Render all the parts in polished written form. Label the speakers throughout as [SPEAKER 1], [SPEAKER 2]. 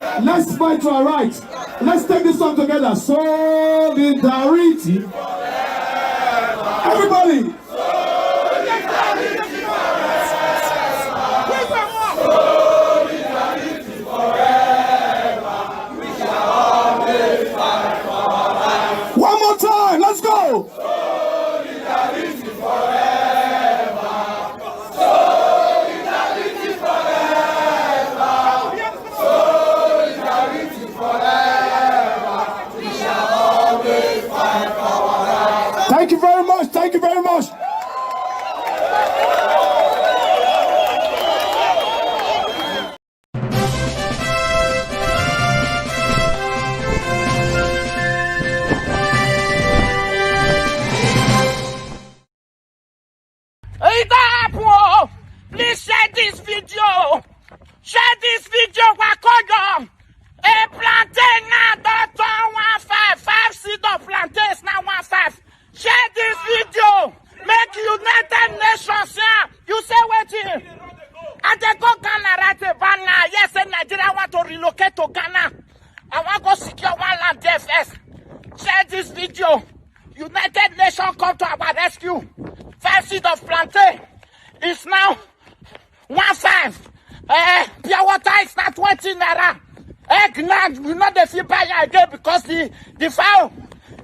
[SPEAKER 1] Let's fight to our right. Let's take this song together. Solidarity. Everybody. One more time. Let's go. Solidarity forever. Solidarity forever. Solidarity forever. We shall always fight for our rights. Thank you very much. Thank you very much.
[SPEAKER 2] Please share this video. Share this video. Wakoyo. A plantain now don't 155 seed of plantains now 15. Share this video. Make United Nations here. You say waiting. And they go Ghana right Ghana. Yes, and Nigeria want to relocate to Ghana. I want to go secure one land there first. Share this video. United Nations come to our rescue. 5 seed of plantain is now 15. Pure water is now 20 naira. Egg now, you know the fee buy again because the fowl,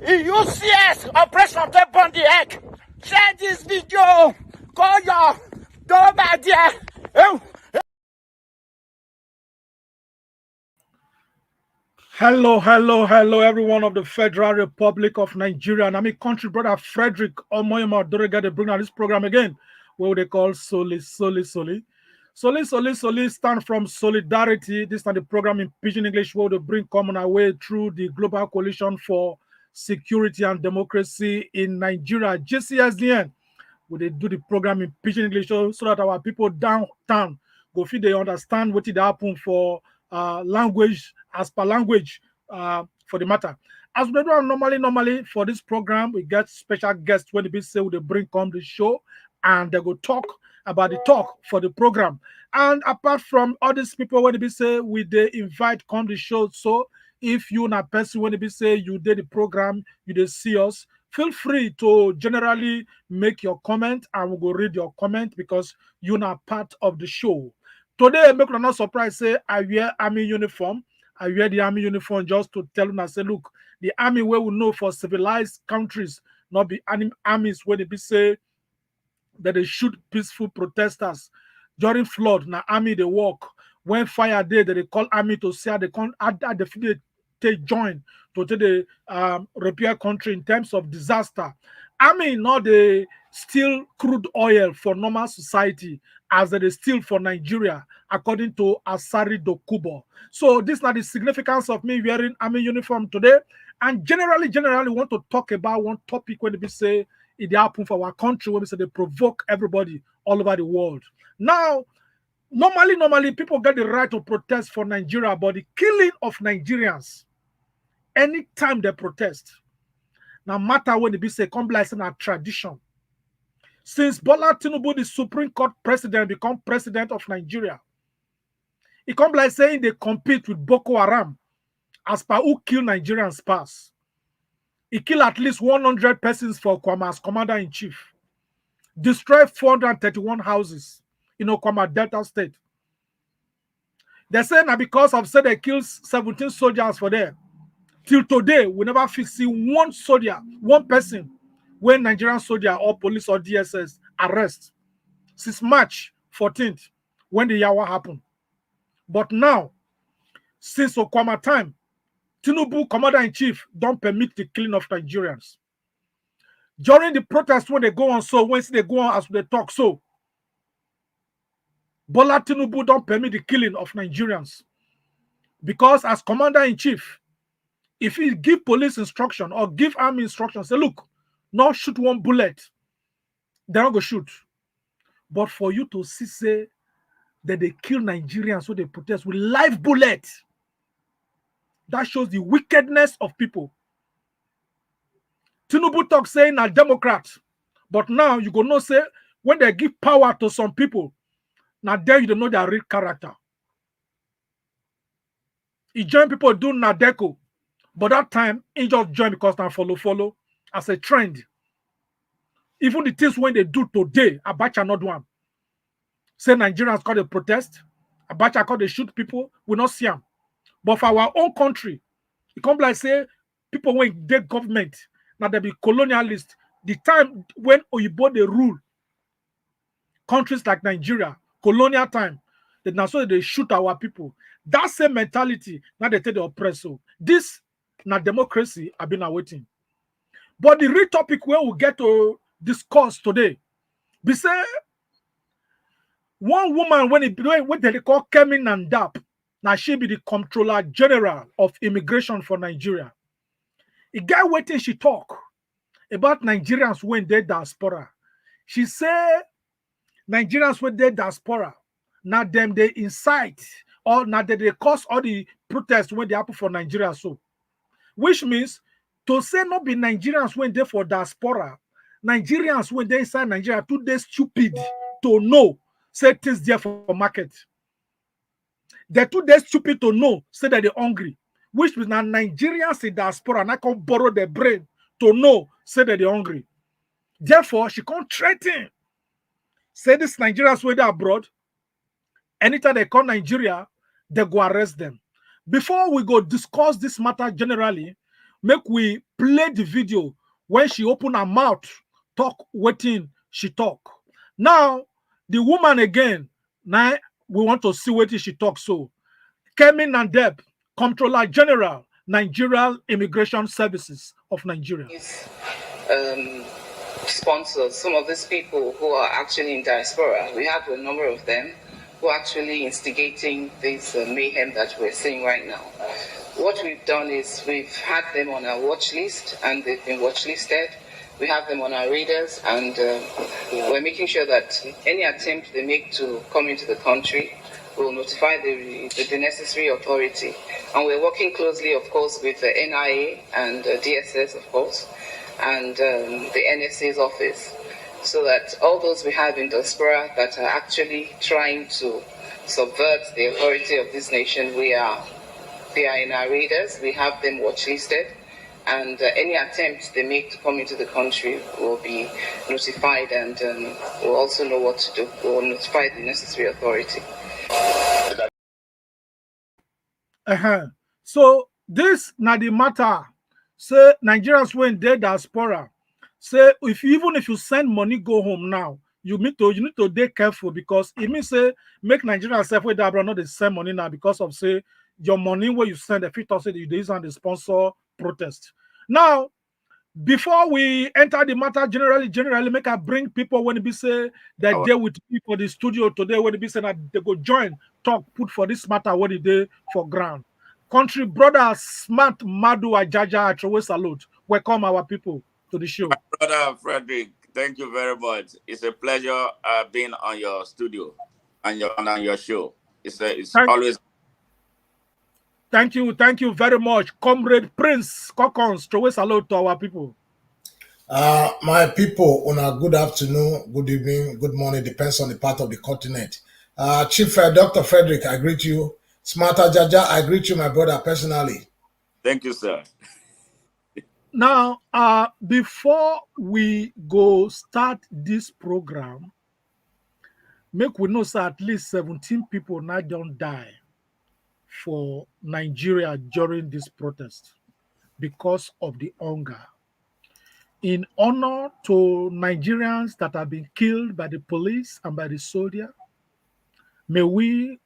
[SPEAKER 2] UCS operation they burn the egg. Share this video. Call your door back there.
[SPEAKER 3] Hello, everyone of the Federal Republic of Nigeria. And I'm a country brother Frederick Omoyoma Dorega. They bring out this program again, what they call Soli. Soli stand from solidarity. This is the program in Pidgin English where they bring common away through the Global Coalition for Security and Democracy in Nigeria, GCSDN. Where they do the program in Pidgin English so that our people downtown go feel they understand what it happen for language as per language for the matter. As we do normally for this program, we get special guests when they say they bring come the show and they go talk about the talk for the program. And apart from all these people when they say we they invite come the show, so if you na person when they say you did the program, you did see us, feel free to generally make your comment and we'll go read your comment because you're not part of the show. Today, make no surprise, say I wear army uniform. I wear the army uniform just to tell them, I say, look, the army where we know for civilized countries, not be armies where they be say that they shoot peaceful protesters during flood. Now army they walk. When fire day, they call army to see how they can take join to take the repair country in terms of disaster. Army not they steal crude oil for normal society as they steal for Nigeria, according to Asari Dokubo. So this is not the significance of me wearing army uniform today. And generally want to talk about one topic when they say it happen for our country, when we say they provoke everybody all over the world. Now, normally people get the right to protest for Nigeria, but the killing of Nigerians, anytime they protest, no matter when they be say come like a tradition. Since Bola Tinubu, the Supreme Court president, become president of Nigeria, it come like saying they compete with Boko Haram as per who kill Nigerians pass. He killed at least 100 persons for Kwama as commander-in-chief. Destroyed 431 houses in Okwama Delta State. They say now because of say they killed 17 soldiers for there. Till today, we never see one soldier, one person, when Nigerian soldier or police or DSS arrest. Since March 14th, when the Yawa happened. But now, since Okwama time, Tinubu, commander-in-chief, don't permit the killing of Nigerians. During the protest, when they go on, so when they go on as they talk, so Bola Tinubu don't permit the killing of Nigerians. Because as commander-in-chief, if he give police instruction or give army instruction, say, look, not shoot one bullet, they're not going to shoot. But for you to see, say, that they kill Nigerians so they protest with live bullets, that shows the wickedness of people. Tinubu talk saying a Democrat, but now you go know say when they give power to some people, now there you don't know their real character. He joined people doing Nadeco. But that time, he just joined because now follow as a trend. Even the things when they do today, Abacha not one. Say Nigerians call the protest, Abacha call they shoot people, we not see them. But for our own country, it come like say people when they government, now they be colonialist. The time when Oyibo they rule countries like Nigeria, colonial time, they now so they shoot our people. That same mentality, now they take the oppressor. This now democracy I've been awaiting. But the real topic where we get to discuss today, we say one woman when they call KEMI NANDAP, now she be the Comptroller-General of Immigration for Nigeria. A guy waiting she talk about Nigerians when they diaspora. She say Nigerians when they diaspora, now them they incite or now they cause all the protests when they happen for Nigeria. So, which means to say not be Nigerians when they for diaspora, Nigerians when they inside Nigeria too they stupid to know say things there for market. They're too they stupid to know say that they're hungry. Which means now Nigerians in diaspora and I can borrow their brain to know say that they're hungry. Therefore, she can't threaten. Say this Nigerians when they're abroad. Anytime they call Nigeria, they go arrest them. Before we go discuss this matter generally, make we play the video when she open her mouth, talk waiting, she talk. Now, the woman again, now we want to see what she talk. So, KEMI NANDAP, Comptroller-General, Nigerian Immigration Services of Nigeria.
[SPEAKER 4] Sponsors, some of these people who are actually in diaspora, we have a number of them who are actually instigating this mayhem that we're seeing right now. What we've done is we've had them on our watch list and they've been watch listed. We have them on our radars and we're making sure that any attempt they make to come into the country will notify the necessary authority. And we're working closely, of course, with the NIA and DSS, of course, and the NSA's office, so that all those we have in diaspora that are actually trying to subvert the authority of this nation, they are in our radars. We have them watch listed, and any attempt they make to come into the country will be notified, and we'll also know what to do. We'll notify the necessary authority.
[SPEAKER 3] So this now the matter. Say Nigerians when they diaspora. Say even if you send money go home now, you need to be careful because it means say make Nigerians self with abroad not the same money now because of say your money where you send the fit say you use and the sponsor protest. Now, before we enter the matter generally make I bring people when it be say that they with me for the studio today when it be say that they go join talk put for this matter what it day for ground. Country brother Smart Madu Ajaja Atrowe salute. Welcome our people to the show.
[SPEAKER 5] My brother Frederick, thank you very much. It's a pleasure being on your studio and on your show. It's always.
[SPEAKER 3] Thank you very much, Comrade Prince Kokons. Atrowe salute to our people.
[SPEAKER 1] My people, on a good afternoon, good evening, good morning, depends on the part of the continent. Chief Dr. Frederick, I greet you. Smarter Jaja, I greet you, my brother, personally.
[SPEAKER 5] Thank you, sir.
[SPEAKER 3] Now, before we go start this program, make we know so at least 17 people now don't die for Nigeria during this protest because of the hunger. In honor to Nigerians that have been killed by the police and by the soldier, may we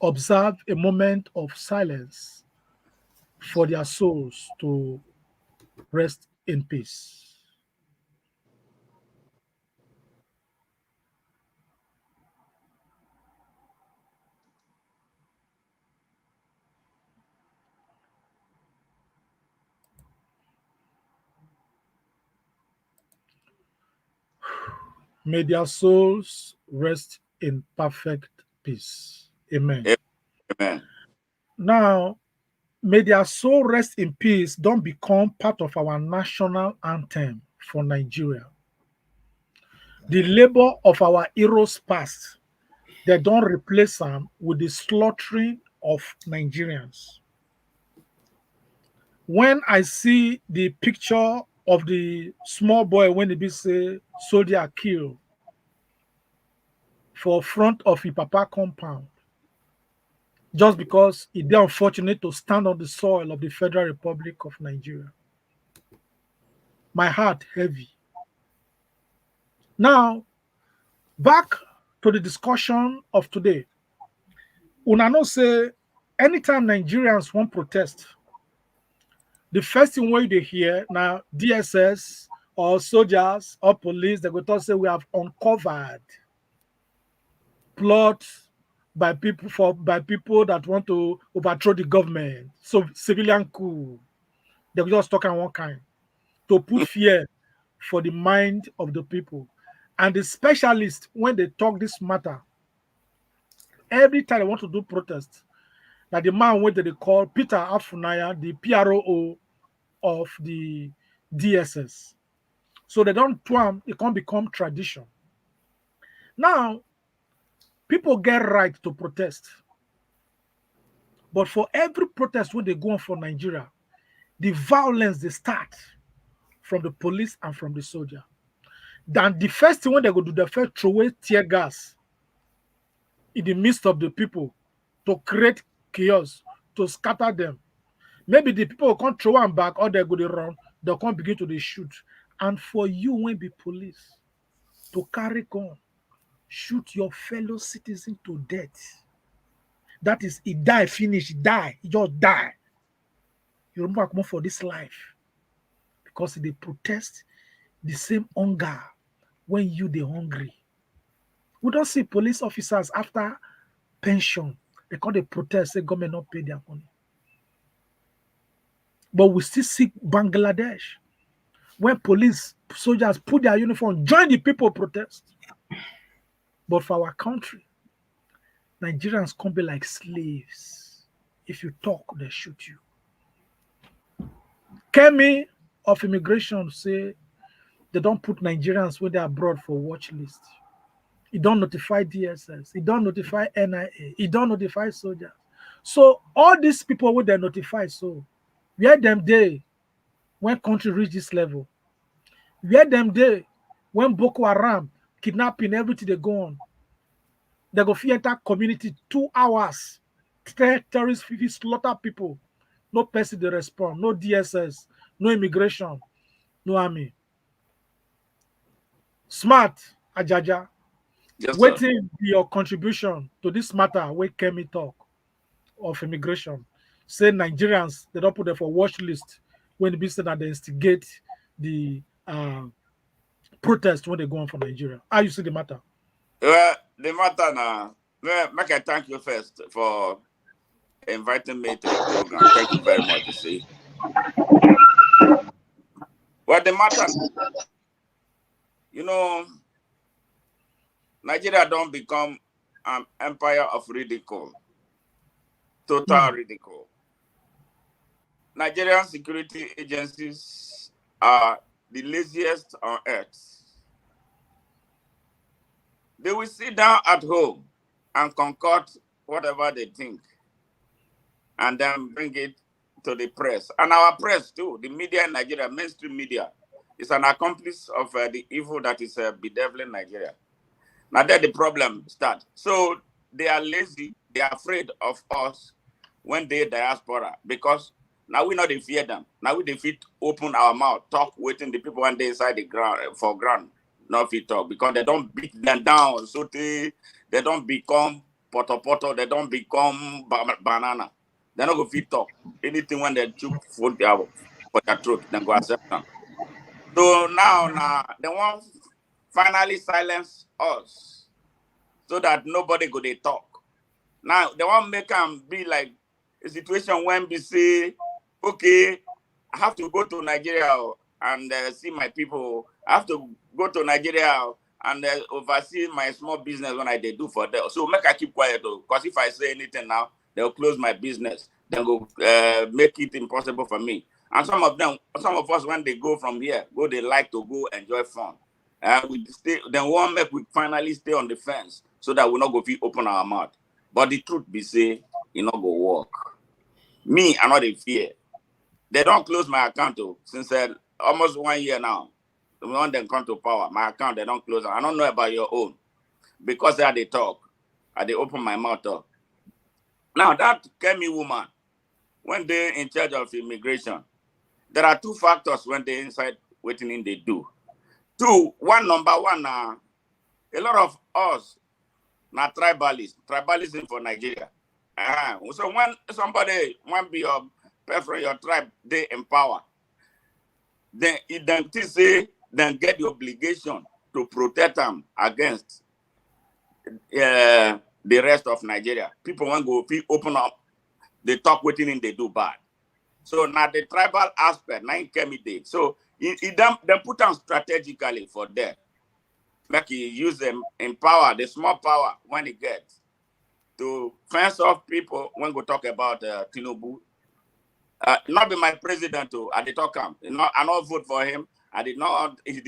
[SPEAKER 3] observe a moment of silence for their souls to rest in peace. May their souls rest in perfect peace. Amen.
[SPEAKER 5] Amen.
[SPEAKER 3] Now, may their soul rest in peace don't become part of our national anthem for Nigeria. The labor of our heroes past, they don't replace them with the slaughtering of Nigerians. When I see the picture of the small boy when they be say soldier killed for front of his papa compound, just because it is unfortunate to stand on the soil of the Federal Republic of Nigeria, my heart heavy. Now, back to the discussion of today. Una know say anytime Nigerians want protest, the first thing wey they hear now DSS or soldiers or police, they go talk say we have uncovered plot by people that want to overthrow the government. So civilian coup. They just talking one kind to put fear for the mind of the people. And the specialists, when they talk this matter, every time they want to do protest, that the man when they call Peter Afunaya, the PRO of the DSS. So they don't twam, it can't become tradition. Now, people get right to protest. But for every protest when they go on for Nigeria, the violence they start from the police and from the soldier. Then the first thing when they go do, the first throw away tear gas in the midst of the people to create chaos, to scatter them. Maybe the people will come throw them back or they go to run, they'll come begin to shoot. And for you, when be police, to carry gun, shoot your fellow citizen to death. That is, he die, finish, he die, he just die. You remember more for this life. Because they protest the same hunger when you the hungry. We don't see police officers after pension. They call the protest, say government not pay their money. But we still see Bangladesh, when police, soldiers put their uniform, join the people protest. But for our country, Nigerians can't be like slaves. If you talk, they shoot you. KEMI of Immigration say they don't put Nigerians when they're abroad for watch list. It don't notify DSS. It don't notify NIA. It don't notify soldiers. So all these people when they notify, so where them they when country reach this level? Where them they when Boko Haram kidnapping everything they go on? They go fear enter community 2 hours. Terrorists slaughter people. No person they respond. No DSS. No immigration. No army. Smart Ajaja.
[SPEAKER 5] Yes,
[SPEAKER 3] Waiting your contribution to this matter where KEMI talk of immigration. Say Nigerians, they don't put them for watch list when be said that they instigate the protest when they go on for Nigeria. How you see the matter?
[SPEAKER 5] Well, the matter now, make I thank you first for inviting me to your program. Thank you very much, you see. Well, the matter, you know, Nigeria don't become an empire of ridicule, total ridicule. Nigerian security agencies are the laziest on earth. They will sit down at home and concoct whatever they think and then bring it to the press. And our press too, the media in Nigeria, mainstream media, is an accomplice of the evil that is bedeviling Nigeria. Now there the problem starts. So they are lazy, they are afraid of us when they diaspora, because now we not they fear them. Now we defeat, open our mouth, talk, waiting the people when they inside the ground for ground, not fit talk, because they don't beat them down. So they don't become poto, they don't become banana. They're not going to fit talk. Anything when they choke for their throat, then go accept them. So now they want finally silence us so that nobody go they talk. Now they want make them be like a situation when we say, okay, I have to go to Nigeria and see my people. I have to go to Nigeria and oversee my small business when I do for them. So make I keep quiet though, because if I say anything now, they'll close my business. Then go make it impossible for me. And some of us, when they go from here, they like to go enjoy fun. We stay. Then we finally stay on the fence so that we not go open our mouth. But the truth be say, it not go work. Me, I not in fear. They don't close my account since almost 1 year now. When they come to power, my account, they don't close. I don't know about your own. Because they had they talk, they open my mouth up. Now that KEMI woman, when they're in charge of immigration, there are two factors when they inside waiting they do. Number one, a lot of us now tribalism for Nigeria. So when somebody want be your preference, your tribe, they empower. Then then get the obligation to protect them against the rest of Nigeria. People want to go open up, they talk waiting they do bad. So now the tribal aspect, now KEMI did. So them put them strategically for that. Make you use them empower the small power when it gets to fence off people when we talk about Tinubu. Not be my president too. I did talk him. I not vote for him. He did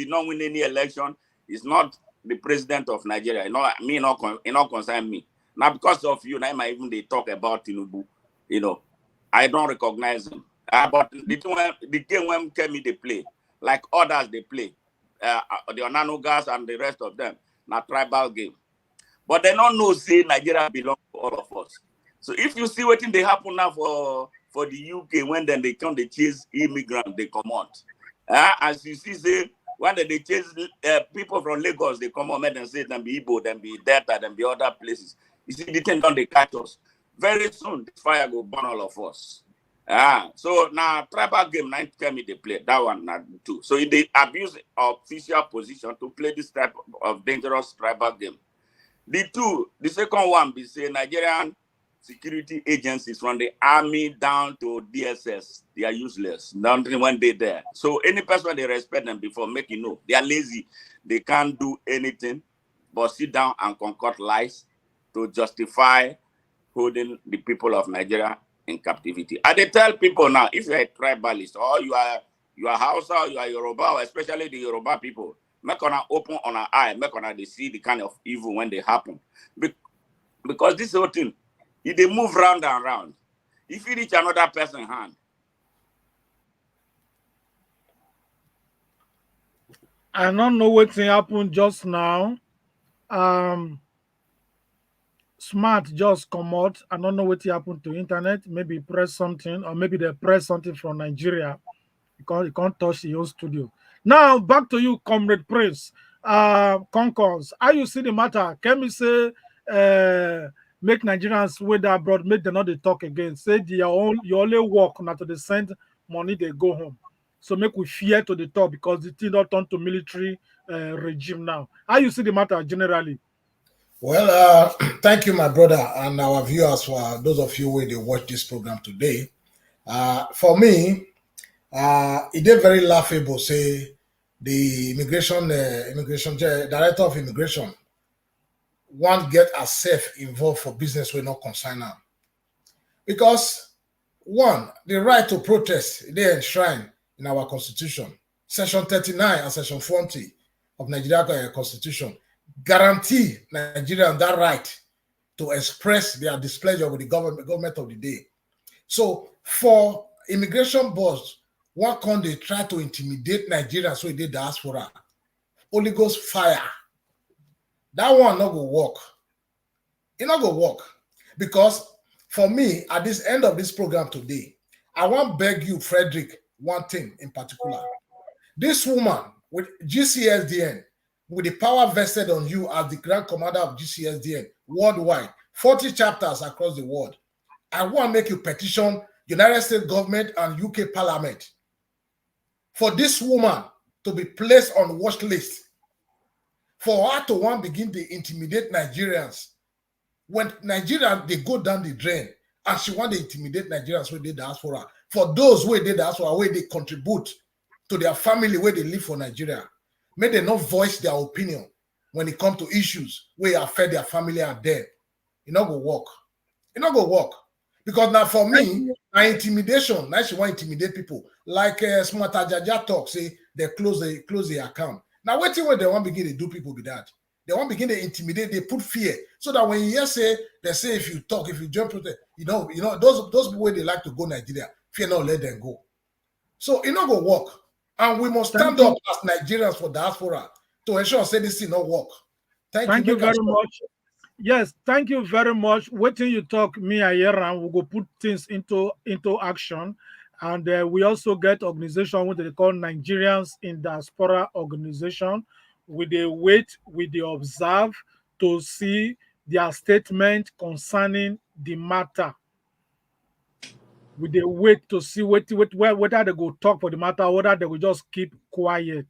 [SPEAKER 5] not win any election. He's not the president of Nigeria. It not concern me. Now because of you, now even they talk about Tinubu. I don't recognize him. But the game when KEMI they play, like others they play, the Onanugas and the rest of them, not tribal game. But they don't know say Nigeria belongs to all of us. So if you see what they happen now for the UK, when then they come, they chase immigrants, they come out. As you see, say when they chase people from Lagos, they come out and say them be Igbo, them be Delta, them be other places. You see, the thing don't they catch us. Very soon, this fire will burn all of us. So now tribal game, 9 KEMI they play that one, not two. So they abuse official position to play this type of dangerous tribal game. The second one be say Nigerian security agencies from the army down to DSS, they are useless. Nothing when they there. So any person they respect them before make you know they are lazy. They can't do anything but sit down and concoct lies to justify holding the people of Nigeria in captivity. And they tell people now, if you're a tribalist or you are Hausa or you are Yoruba, or especially the Yoruba people, make on open on our eye, make on they see the kind of evil when they happen. Because this whole thing, if they move round and round, if you reach another person's hand.
[SPEAKER 3] I don't know what happened just now. Smart just come out. I don't know what happened to internet. Maybe press something, or maybe they press something from Nigeria. You can't touch the old studio. Now back to you, Comrade Prince. Concourse, how you see the matter? Can we say make Nigerians wait abroad, make them not they talk again? Say you only work not to send money, they go home. So make we fear to the top because the thing not turn to military regime now. How you see the matter generally?
[SPEAKER 1] Well, thank you, my brother, and our viewers, for those of you who they watch this program today. For me, it is very laughable. Say the immigration director of immigration won't get herself involved for business will not concern her, because one, the right to protest they enshrined in our constitution, section 39 and section 40 of Nigeria Constitution. Guarantee Nigerians that right to express their displeasure with the government of the day. So for immigration boss, what can they try to intimidate Nigerians so they diaspora? Holy Ghost fire. That one not go work. It not go work. Because for me, at this end of this program today, I want to beg you, Frederick, one thing in particular. This woman with GCSDN, with the power vested on you as the Grand Commander of GCSDN worldwide, 40 chapters across the world. I want to make you petition United States government and UK Parliament for this woman to be placed on watch list, for her to want begin to intimidate Nigerians. When Nigerians, they go down the drain, and she want to intimidate Nigerians where they diaspora. For those where they diaspora, where they contribute to their family, where they live for Nigeria. May they not voice their opinion when it comes to issues where affect their family are dead. It not go work. It not go work. Because now for me, intimidation, now she want to intimidate people. Like Smarta Jaja talk, say they close the account. Now waiting when they want to begin to do people with that. They want to begin to intimidate, they put fear. So that when you hear say, they say if you talk, if you jump, those people they like to go Nigeria, fear not let them go. So it not go work. And we must stand up as Nigerians for diaspora to ensure say this thing not work.
[SPEAKER 3] Thank you very much. Yes, thank you very much. Waiting you talk, me and Yeran, we go put things into action. And we also get organization what they call Nigerians in Diaspora organization. We they wait, we they observe to see their statement concerning the matter. We they wait to see whether they go talk for the matter, whether they will just keep quiet.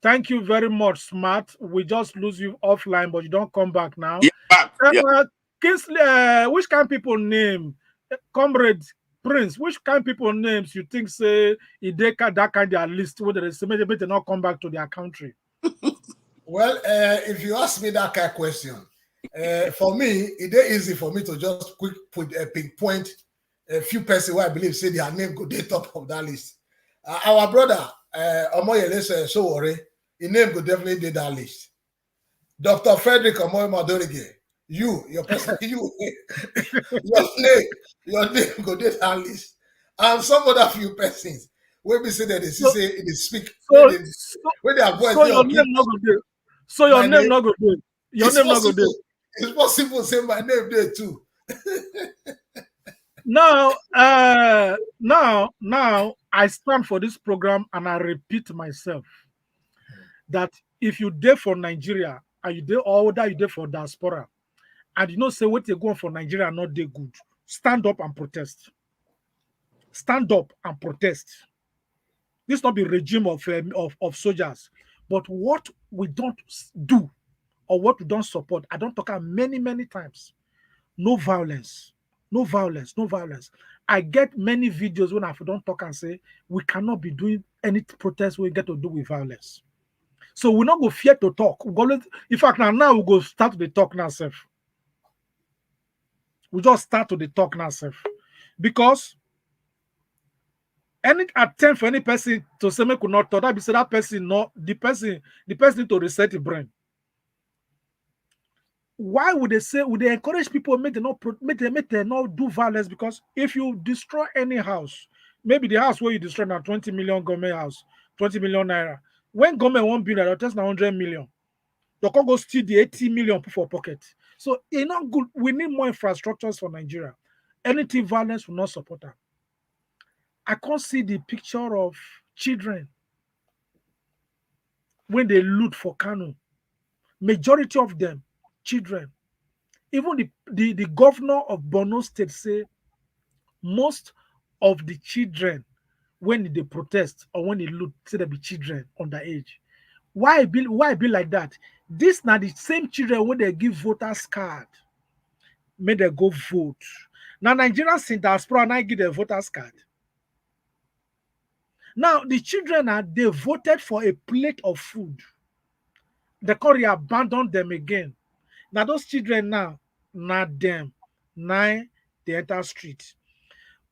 [SPEAKER 3] Thank you very much, Smart. We just lose you offline, but you don't come back now.
[SPEAKER 5] Yeah.
[SPEAKER 3] Kingsley, which kind of people name? Comrade Prince, which kind of people names you think say they that kind of list where they say maybe they not come back to their country?
[SPEAKER 1] Well, if you ask me that kind of question, for me, it is easy for me to just pinpoint a few persons who I believe say their name go the top of that list. Our brother, Omoyele Sowore, his name could definitely be that list. Dr. Frederick Omoy Madorige, your person, your name go to that list. And some other few persons where we say that they say they speak when they avoid
[SPEAKER 3] so your name not go there. So your name not go there. Your name not go there.
[SPEAKER 1] It's possible to say my name there too.
[SPEAKER 3] Now, I stand for this program and I repeat myself that if you there for Nigeria and you there or whether you there for diaspora and you know say what they go for Nigeria not they good, stand up and protest. Stand up and protest. This not be regime of soldiers, but what we don't do or what we don't support. I don't talk about many times. No violence. No violence, no violence. I get many videos when I don't talk and say we cannot be doing any protest we get to do with violence. So we're not go fear to talk. In fact, now we go start to the talk now, self. We just start to the talk now, self. Because any attempt for any person to say me could not talk, that be say that person not the person need to reset the brain. Why would they encourage people make them not do violence? Because if you destroy any house, maybe the house where you destroy now 20 million government house, 20 million naira. When government won't build that, just now 100 million. You can go steal the 80 million for pocket. So it's not good. We need more infrastructures for Nigeria. Anything violence will not support that. I can't see the picture of children when they loot for Kano. Majority of them children. Even the governor of Borno State say most of the children when they protest or when they loot say they be children underage. Why be like that? This now the same children when they give voters card, may they go vote. Now Nigerians in diaspora now give their voters card. Now the children they voted for a plate of food. The Korea abandoned them again. Now those children now, not them, now they enter street.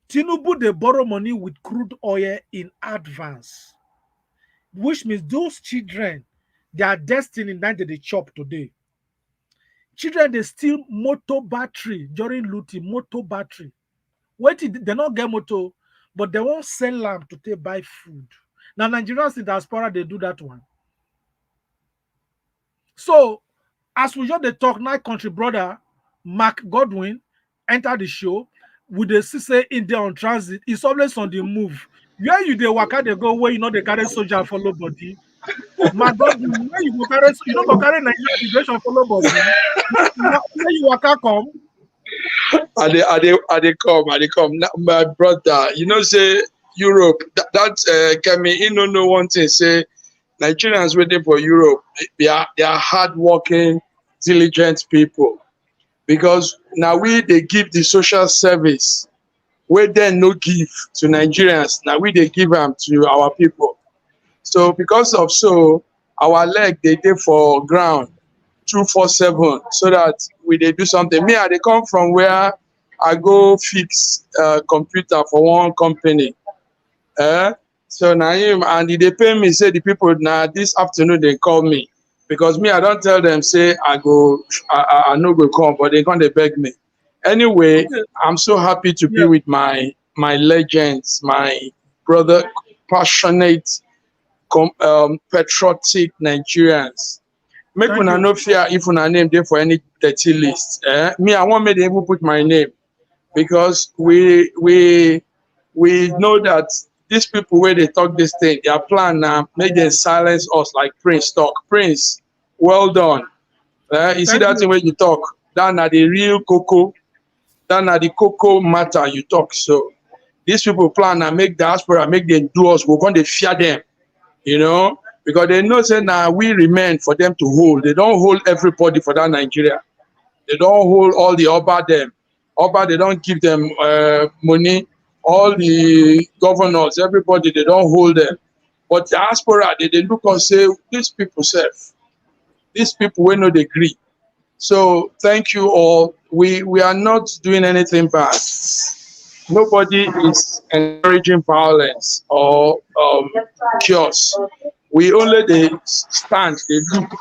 [SPEAKER 3] Tinubu they borrow money with crude oil in advance, which means those children, their destiny now they chop today. Children they steal motor battery during looting, motor battery. Wait, they not get motor, but they won't sell them to take buy food. Now Nigerians in diaspora they do that one. So as we just the talk now, country brother Mark Godwin enter the show with the say India on transit. It's always on the move. Where you they waka they go where you know they carry soldier follow body. Mark Godwin, where you go carry you don't go carry Nigerian Immigration follow body. Where you waka come?
[SPEAKER 6] I they come. Now, my brother, you know say Europe that KEMI you know one thing say Nigerians waiting for Europe, they are hardworking, diligent people. Because now they give the social service where they no give to Nigerians. Now they give them to our people. So because of so, our leg they dey for ground 247 so that we they do something. Me, they come from where I go fix computer for one company. So now him and they pay me, say the people now this afternoon they call me. Because me, I don't tell them, say I no go come, but they come they beg me. Anyway,
[SPEAKER 3] Okay.
[SPEAKER 6] I'm so happy to be
[SPEAKER 3] Yeah.
[SPEAKER 6] with my legends, my brother, passionate, patriotic Nigerians. Make
[SPEAKER 3] Thank
[SPEAKER 6] una
[SPEAKER 3] you.
[SPEAKER 6] no fear if una name there for any dirty list. Me, I want me to even put my name because we know that these people where they talk this thing, their plan now make them silence us like Prince talk. Prince, well done. You see
[SPEAKER 3] Thank
[SPEAKER 6] that thing
[SPEAKER 3] you.
[SPEAKER 6] when you talk, that na the real cocoa, that na the cocoa matter you talk. So these people plan and make diaspora, make them do us, we're going to fear them, you know, because they know say now we remain for them to hold. They don't hold everybody for that Nigeria. They don't hold all the Oba them. Oba, they don't give them money. All the governors, everybody, they don't hold them. But diaspora, they look and say, these people safe. These people will not agree. So thank you all. We are not doing anything bad. Nobody is encouraging violence or chaos. We only they stand, they look.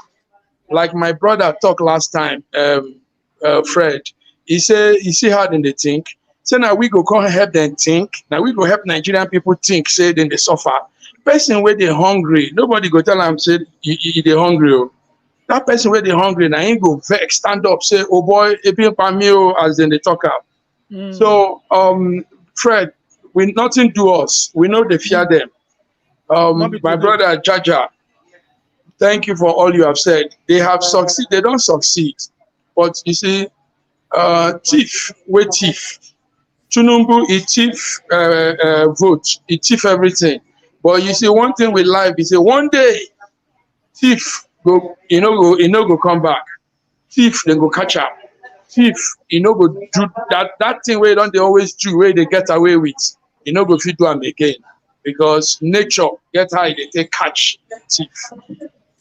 [SPEAKER 6] Like my brother talked last time, Fred. He said, you see how then they think. So now we go come help them think. Now we go help Nigerian people think, say then they suffer. Person where they hungry, nobody go tell them say they hungry. Oh. That person where they hungry, now he go vex, stand up, say, oh boy, as then they talk out.
[SPEAKER 3] Mm.
[SPEAKER 6] So Fred, we nothing do us. We know they fear
[SPEAKER 3] Mm.
[SPEAKER 6] them.
[SPEAKER 3] Not be
[SPEAKER 6] My
[SPEAKER 3] today.
[SPEAKER 6] brother Jaja, thank you for all you have said. They have succeeded, they don't succeed. But you see, thief, we thief. Tunumbu, he thief vote, he thief everything. But you see, one thing with life, you say one day thief go, you know go come back. Thief, they go catch up. Thief, you know go do that thing where don't they always do, where they get away with. You know go fit do them again. Because nature get how they take catch thief.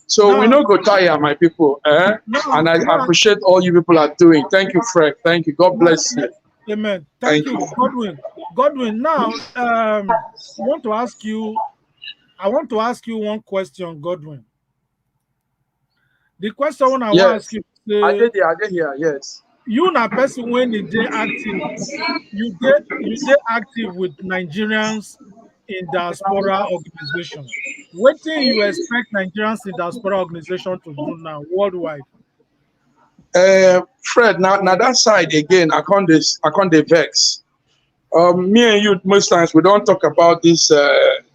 [SPEAKER 6] So we
[SPEAKER 3] Now,
[SPEAKER 6] no go tire, my people. And I
[SPEAKER 3] now,
[SPEAKER 6] appreciate all you people are doing. Thank you, Fred. Thank you. God bless you.
[SPEAKER 3] amen. Thank
[SPEAKER 6] Thank
[SPEAKER 3] you,
[SPEAKER 6] you.
[SPEAKER 3] Godwin. Godwin, now, want to ask you, I want to ask you one question, Godwin. The question I want to ask
[SPEAKER 6] Yes.
[SPEAKER 3] you,
[SPEAKER 6] I did here. Yes.
[SPEAKER 3] you na person when you dey active, you dey active with Nigerians in diaspora organization. What do you expect Nigerians in diaspora organization to do now worldwide?
[SPEAKER 6] Fred, now that side again, I can't vex. Me and you most times we don't talk about this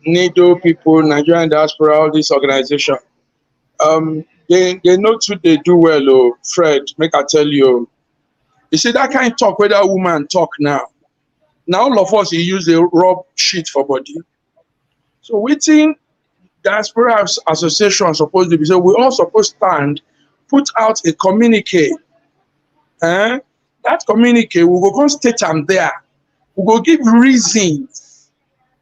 [SPEAKER 6] NIDO people, Nigerian diaspora, all this organization. They know too they do well, oh Fred, make I tell you. You see that kind of talk where that woman talk now. Now all of us he use the rub sheet for body. So we think diaspora association supposed to be so we all supposed to stand, put out a communique. That communique we go come state am there. We go give reasons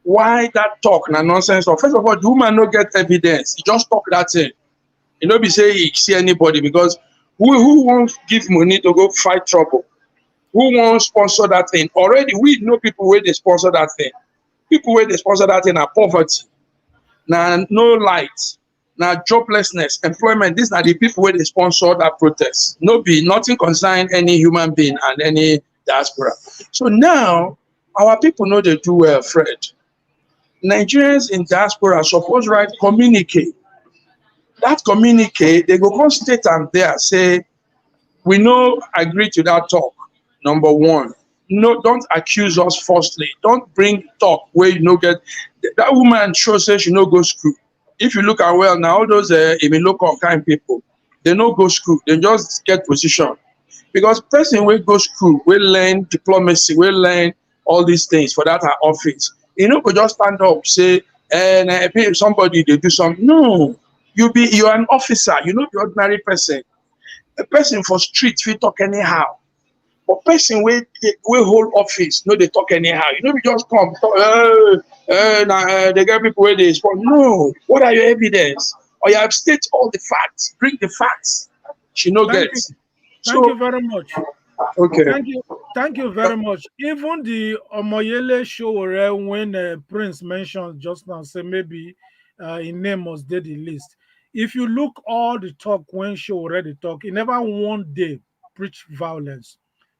[SPEAKER 6] why that talk na nonsense. So first of all, the woman no get evidence. He just talk that thing. You know, be say he see anybody because who wants give money to go fight trouble? Who wants sponsor that thing? Already we know people where they sponsor that thing. People where they sponsor that thing are poverty. Now no light. Now joblessness, employment. These are the people where they sponsor that protest. No be nothing concern any human being and any diaspora. So now our people know they do well, Fred. Nigerians in diaspora suppose write communique. That communique, they go come state am there, say, we no agree to that talk. Number one. No, don't accuse us falsely. Don't bring talk where you no get. That woman sure says she no go school. If you look at well now, all those local kind people, they no go school. They just get position. Because person will go school, will learn diplomacy, will learn all these things for that office. You know, could just stand up, say, and somebody they do something. No, you're an officer, you know the ordinary person. A person for street we talk anyhow. But person we hold office, no, they talk anyhow. You know, we just come, talk, they get people where they respond. No, what are your evidence? Or you have state all the facts, bring the facts. She no
[SPEAKER 3] Thank you.
[SPEAKER 6] gets.
[SPEAKER 3] Thank you
[SPEAKER 6] So,
[SPEAKER 3] very much.
[SPEAKER 6] okay.
[SPEAKER 3] Thank you very much. Even the Omoyele show when Prince mentioned just now, say maybe in name must dey the list. If you look all the talk when show already talk, he never one day preach violence.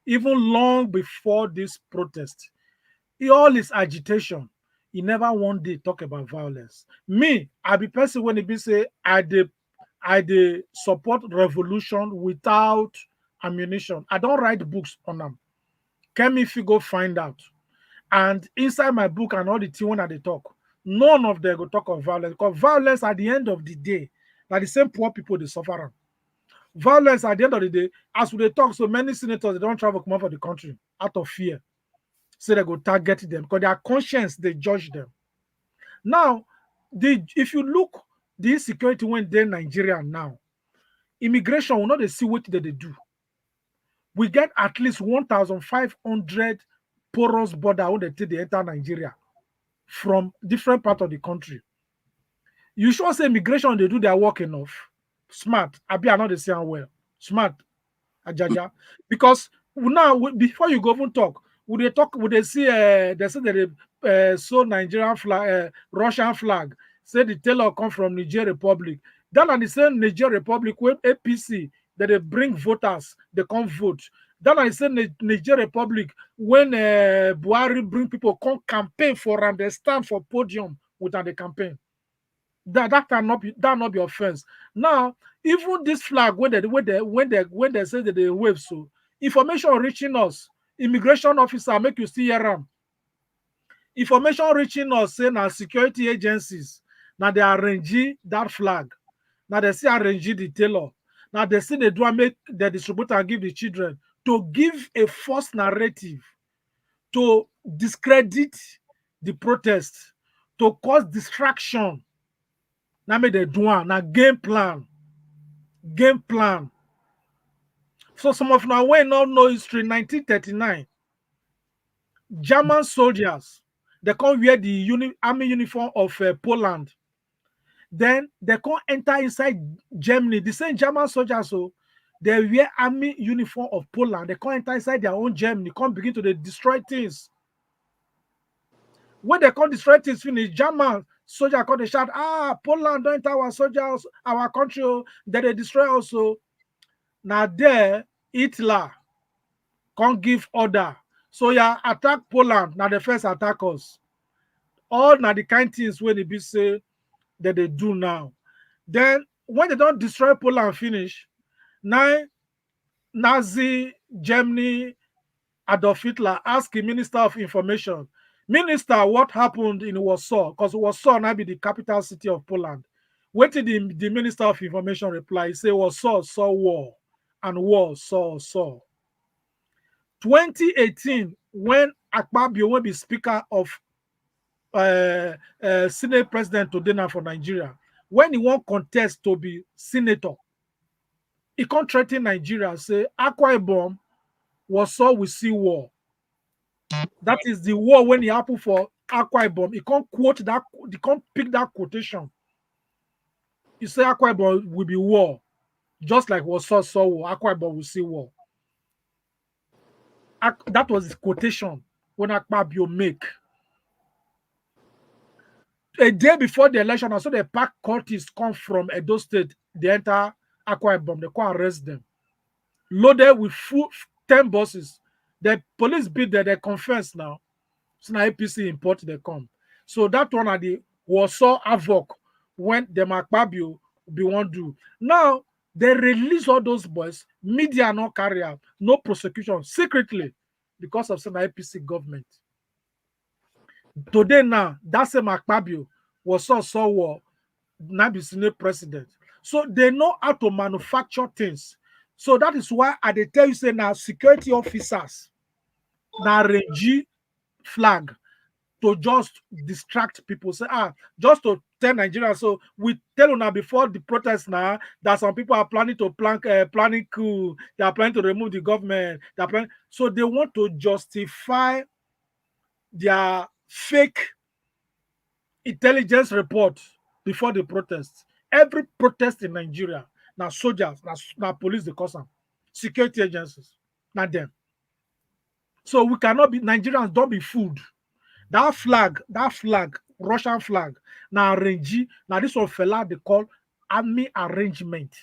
[SPEAKER 3] even long before this protest. All his agitation, he never one day talk about violence. Me, I be person when he be say I dey support revolution without ammunition. I don't write books on them. Kemi if you go find out. And inside my book and all the thing when they talk, none of them go talk of violence. Because violence at the end of the day, like the same poor people they suffer am. Violence at the end of the day, as we dey talk, so many senators they don't travel come out for the country out of fear. So they go target them because their conscience they judge them. Now, if you look the insecurity when they're Nigeria now, immigration will not see what they do. We get at least 1,500 porous border when they take the enter Nigeria from different part of the country. You sure say immigration they do their work enough? Smart. I be not the same well. Smart. Ajaja. Because now before you go even talk, would they see they say that they saw Nigerian flag, Russian flag, say the tailor come from Nigeria Republic. Then at the same Nigeria Republic when APC that they bring voters, they come vote. Then I say Nigeria Republic when Buhari bring people come campaign for and they stand for podium without the campaign. That cannot be offense. Now, even this flag when they say that they wave, so information reaching us, immigration officer make you see here am. Information reaching us saying our security agencies now they arrange that flag. Now they see arrange the tailor. Now they see they do make the distributor and give the children to give a false narrative to discredit the protest, to cause distraction. Now make they do now game plan. So some of now we now know history 1939. German soldiers they come wear the army uniform of Poland. Then they come enter inside Germany. The same German soldiers so they wear army uniform of Poland. They come enter inside their own Germany, come begin to destroy things. When they come destroy things finish, German soldier come they shout, Poland don't enter our soldiers, our country, that they destroy also. Now there, Hitler can't give order. So yeah, attack Poland. Now the first attack us. All now the kind things where they be say that they do now. Then when they don't destroy Poland finish, now Nazi Germany Adolf Hitler ask the Minister of Information, Minister, what happened in Warsaw? Because Warsaw now be the capital city of Poland. What did the Minister of Information reply? He say Warsaw saw war and war saw. 2018, when Akpabio will be Speaker of Senate President today now for Nigeria, when he won't contest to be Senator, he can't threaten Nigeria, say Akwa Ibom, Warsaw will see war. That is the war when it happened for Akwa Ibom. He can't quote that, he can't pick that quotation. He say Akwa Ibom will be war. Just like Warsaw saw war, Akwa Ibom will see war. That was his quotation when Akpabio make. A day before the election, I saw the pack cultists come from Edo State. They enter Akwa Ibom. They come arrest them. Loaded with 10 buses. The police beat there. They confess now. So now APC import they come. So that one at the Warsaw havoc when the Akpabio be one do. Now they release all those boys. Media no carry out. No prosecution. Secretly. Because of some APC government. Today now, that same Akpabio was saw war, now be Senate president. So they know how to manufacture things. So that is why I tell you say now security officers now range flag to just distract people. Say just to tell Nigeria. So we tell you now before the protest now that some people are planning to planning coup. They are planning to remove the government. So they want to justify their fake intelligence report before the protest. Every protest in Nigeria, now soldiers, now police, the cause them, security agencies, not them. So we cannot be Nigerians. Don't be fooled. That flag, Russian flag, now arrange. Now this one fella they call army arrangement.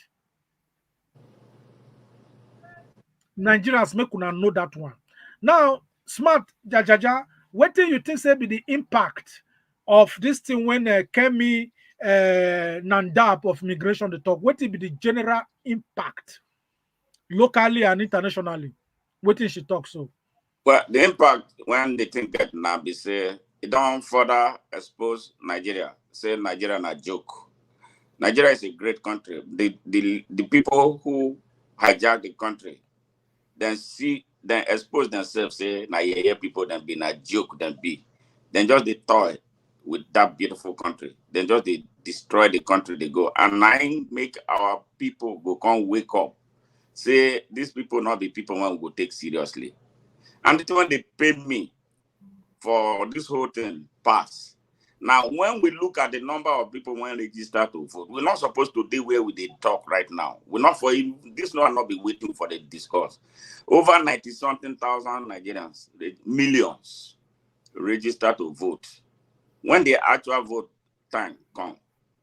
[SPEAKER 3] Nigerians make una know that one. Now, smart Jajaja, what do you think say be the impact of this thing when KEMI NANDAP of immigration they talk? What will be the general impact locally and internationally? What did she talk so?
[SPEAKER 5] Well, the impact when they think that now be say it don't further expose Nigeria. Say Nigeria na joke. Nigeria is a great country. The people who hijack the country then expose themselves, say na yeah people then be na joke then be. Then just they toy with that beautiful country. Then just they destroy the country they go. And now make our people go come wake up. Say these people not the people one will take seriously. And the one they pay me for this whole thing pass. Now, when we look at the number of people when register to vote, we're not supposed to be where we did talk right now. We're not for this not be waiting for the discourse. Over 90-something thousand Nigerians, millions, register to vote. When the actual vote time come,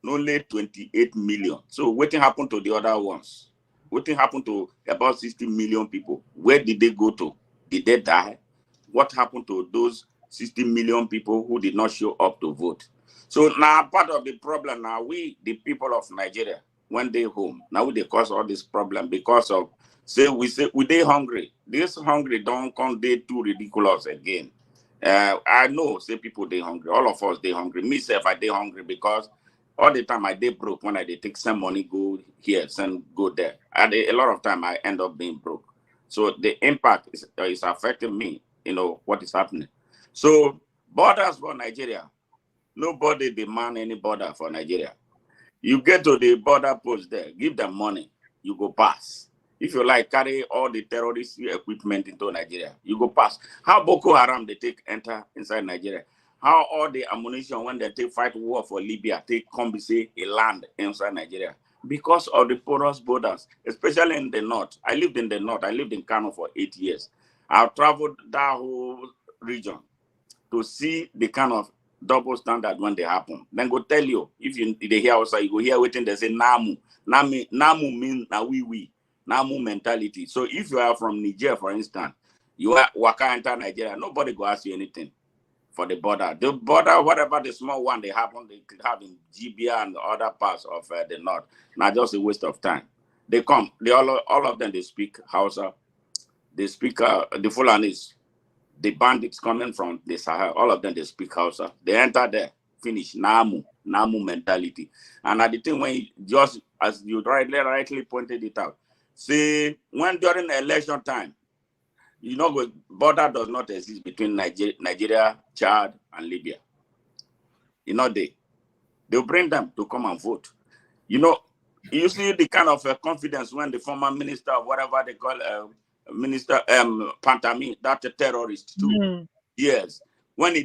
[SPEAKER 5] only 28 million. So what happened to the other ones? What happened to about 60 million people? Where did they go to? Did they die? What happened to those 60 million people who did not show up to vote? So now part of the problem now, we, the people of Nigeria, when they home, now they cause all this problem because of, say we they hungry. This hungry don't come they too ridiculous again. I know, say people they hungry. All of us they hungry. Myself, I they hungry because all the time I they broke when I they take some money, go here, send go there. And a lot of time I end up being broke. So the impact is affecting me, what is happening. So borders for Nigeria, nobody demand any border for Nigeria. You get to the border post there, give them money, you go pass. If you like carry all the terrorist equipment into Nigeria, you go pass. How Boko Haram they take enter inside Nigeria? How all the ammunition when they take fight war for Libya take come say a land inside Nigeria? Because of the porous borders, especially in the north. I lived in the north. I lived in Kano for 8 years. I've traveled that whole region to see the kind of double standard when they happen. Then go tell you, if they hear also, you go hear waiting, they say Namu. Namu means na we. Namu mentality. So if you are from Niger, for instance, you are waka enter Nigeria, nobody go ask you anything for the border. The border, whatever the small one they happen, they could have in Gibia and other parts of the north. Not just a waste of time. They come, all of them, they speak Hausa. They speak the Fulanis. The bandits coming from the Sahel, all of them, they speak Hausa. They enter there, finish, Namu mentality. And at the thing when just as you rightly pointed it out, see, when during the election time, border does not exist between Nigeria, Chad, and Libya. They'll bring them to come and vote. You see the kind of confidence when the former minister, whatever they call Minister Pantami, that terrorist too. Yes. When he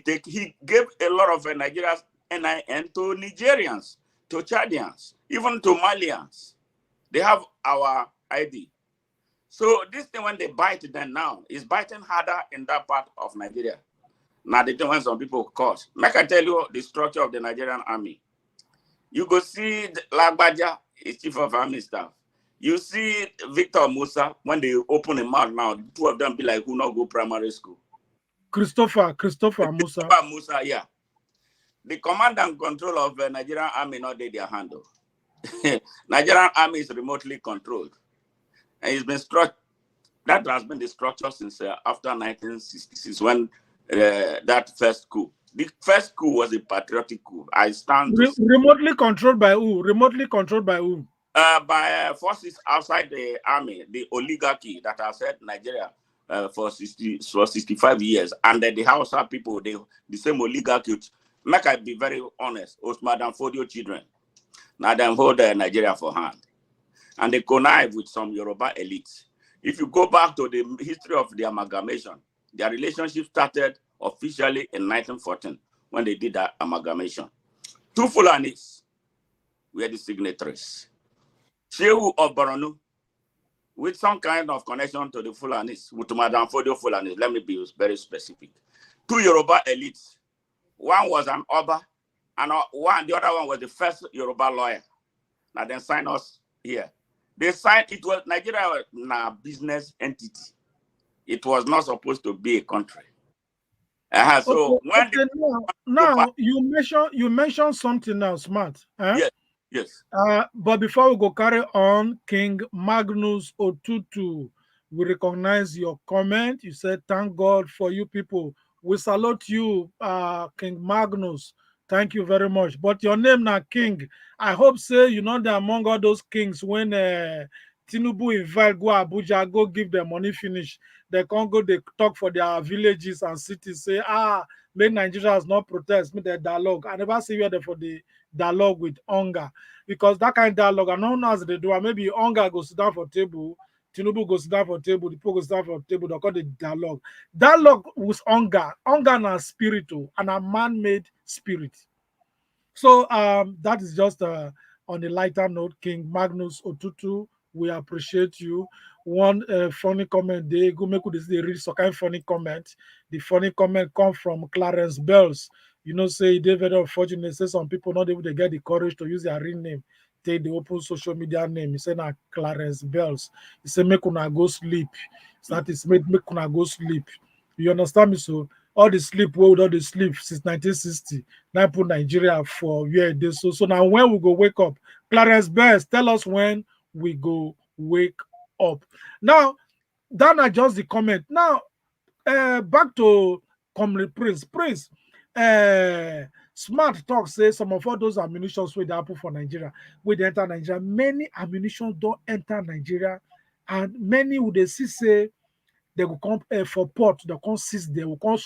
[SPEAKER 5] gave a lot of Nigerians NIN to Nigerians, to Chadians, even to Malians. They have our ID. So this thing when they bite them now is biting harder in that part of Nigeria. Now the thing when some people cause. Like I tell you the structure of the Nigerian army. You go see Lagbaja is chief of army staff. You see Victor Musa, when they open a mouth now, two of them be like, who not go primary school?
[SPEAKER 3] Christopher Musa.
[SPEAKER 5] Christopher Musa, yeah. The command and control of the Nigerian army not they their handle. Nigerian army is remotely controlled. And it's been that has been the structure since after 1966 when that first coup. The first coup was a patriotic coup. I stand to
[SPEAKER 3] remotely controlled by who? Remotely controlled by who?
[SPEAKER 5] By forces outside the army, the oligarchy that has held Nigeria for 65 years, and the Hausa people, the same oligarchy. Make I be very honest, Osman and Fodio children. Now them hold Nigeria for hand, and they connive with some Yoruba elites. If you go back to the history of the amalgamation, their relationship started officially in 1914 when they did that amalgamation. Two Fulanis were the signatories. Shehu of Borno, with some kind of connection to the Fulanis, with Madam Fodio Fulanis, let me be very specific. Two Yoruba elites. One was an Oba, and the other one was the first Yoruba lawyer. Now then sign us here. They signed it was Nigeria was a business entity. It was not supposed to be a country. So when
[SPEAKER 3] now you mentioned something now, smart.
[SPEAKER 5] yes.
[SPEAKER 3] But before we go carry on, King Magnus Otutu, we recognize your comment. You said, "Thank God for you people." We salute you, King Magnus. Thank you very much. But your name now, King. I hope say you know that among all those kings when Tinubu invite go Abuja, go give them money finish. They can't go, they talk for their villages and cities, say, make Nigerians not protest, make the dialogue. I never see you there for the dialogue with hunger. Because that kind of dialogue, and known as they do, and maybe hunger goes down for table, Tinubu goes down for table, the people goes down for table, they call the dialogue. Dialogue with hunger and a spiritual and a man-made spirit. So that is just on a lighter note, King Magnus Otutu. We appreciate you. One funny comment they go make they read some kind of funny comment. The funny comment come from Clarence Bells. You know, say they very unfortunate. Say some people not able to get the courage to use their real name. Take the open social media name. He said, Clarence Bells. He said, make una go sleep. So that is make una go sleep. You understand me? So all the sleep, all the sleep since 1960. Now put Nigeria for where it is. So now when we go wake up, Clarence Bells, tell us when we go wake up. Now, that not just the comment. Now, back to Comrade Prince. Prince, Smart Talk says some of all those ammunitions with the apple for Nigeria, with enter Nigeria. Many ammunitions don't enter Nigeria, and many would they see say they will come for port, they come seize, they will come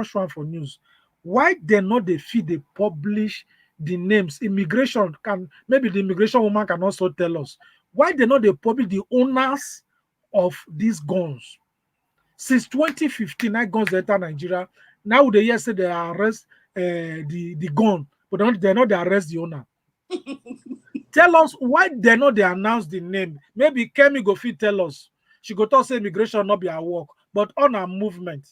[SPEAKER 3] show am for news. Why they not they feed they publish the names? Immigration can maybe the immigration woman can also tell us why they not they publish the owners of these guns. Since 2015, nine guns enter Nigeria. Now they hear say they arrest the gun, but they not they arrest the owner. Tell us why they not they announce the name. Maybe KEMI go fit tell us. She go talk say immigration not be her work, but on her movement.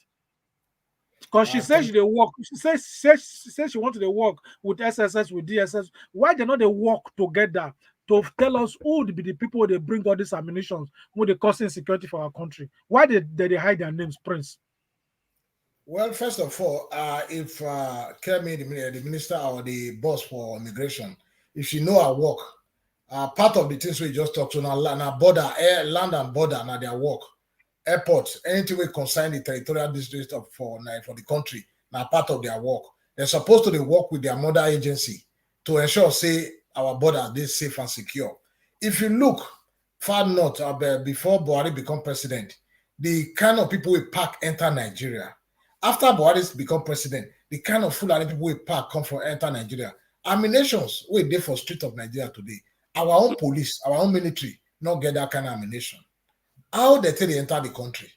[SPEAKER 3] Because she says they work. She says she wanted to work with SSS, with DSS. Why they not they work together to tell us who would be the people they bring all these ammunitions when they cause insecurity for our country? Why did they hide their names, Prince?
[SPEAKER 1] Well, first of all, if KEMI, the minister or the boss for immigration, if she know her work, part of the things we just talked to now border, land and border, now their work. Airports, anything we concern the territorial district for the country, now part of their work. They're supposed to work with their mother agency to ensure, say, our border is safe and secure. If you look far north, before Buhari become president, the kind of people we pack enter Nigeria. After Buhari become president, the kind of Fulani people we pack come from enter Nigeria. Ammunitions we there for street of Nigeria today. Our own police, our own military, not get that kind of ammunition. How they tell they enter the country?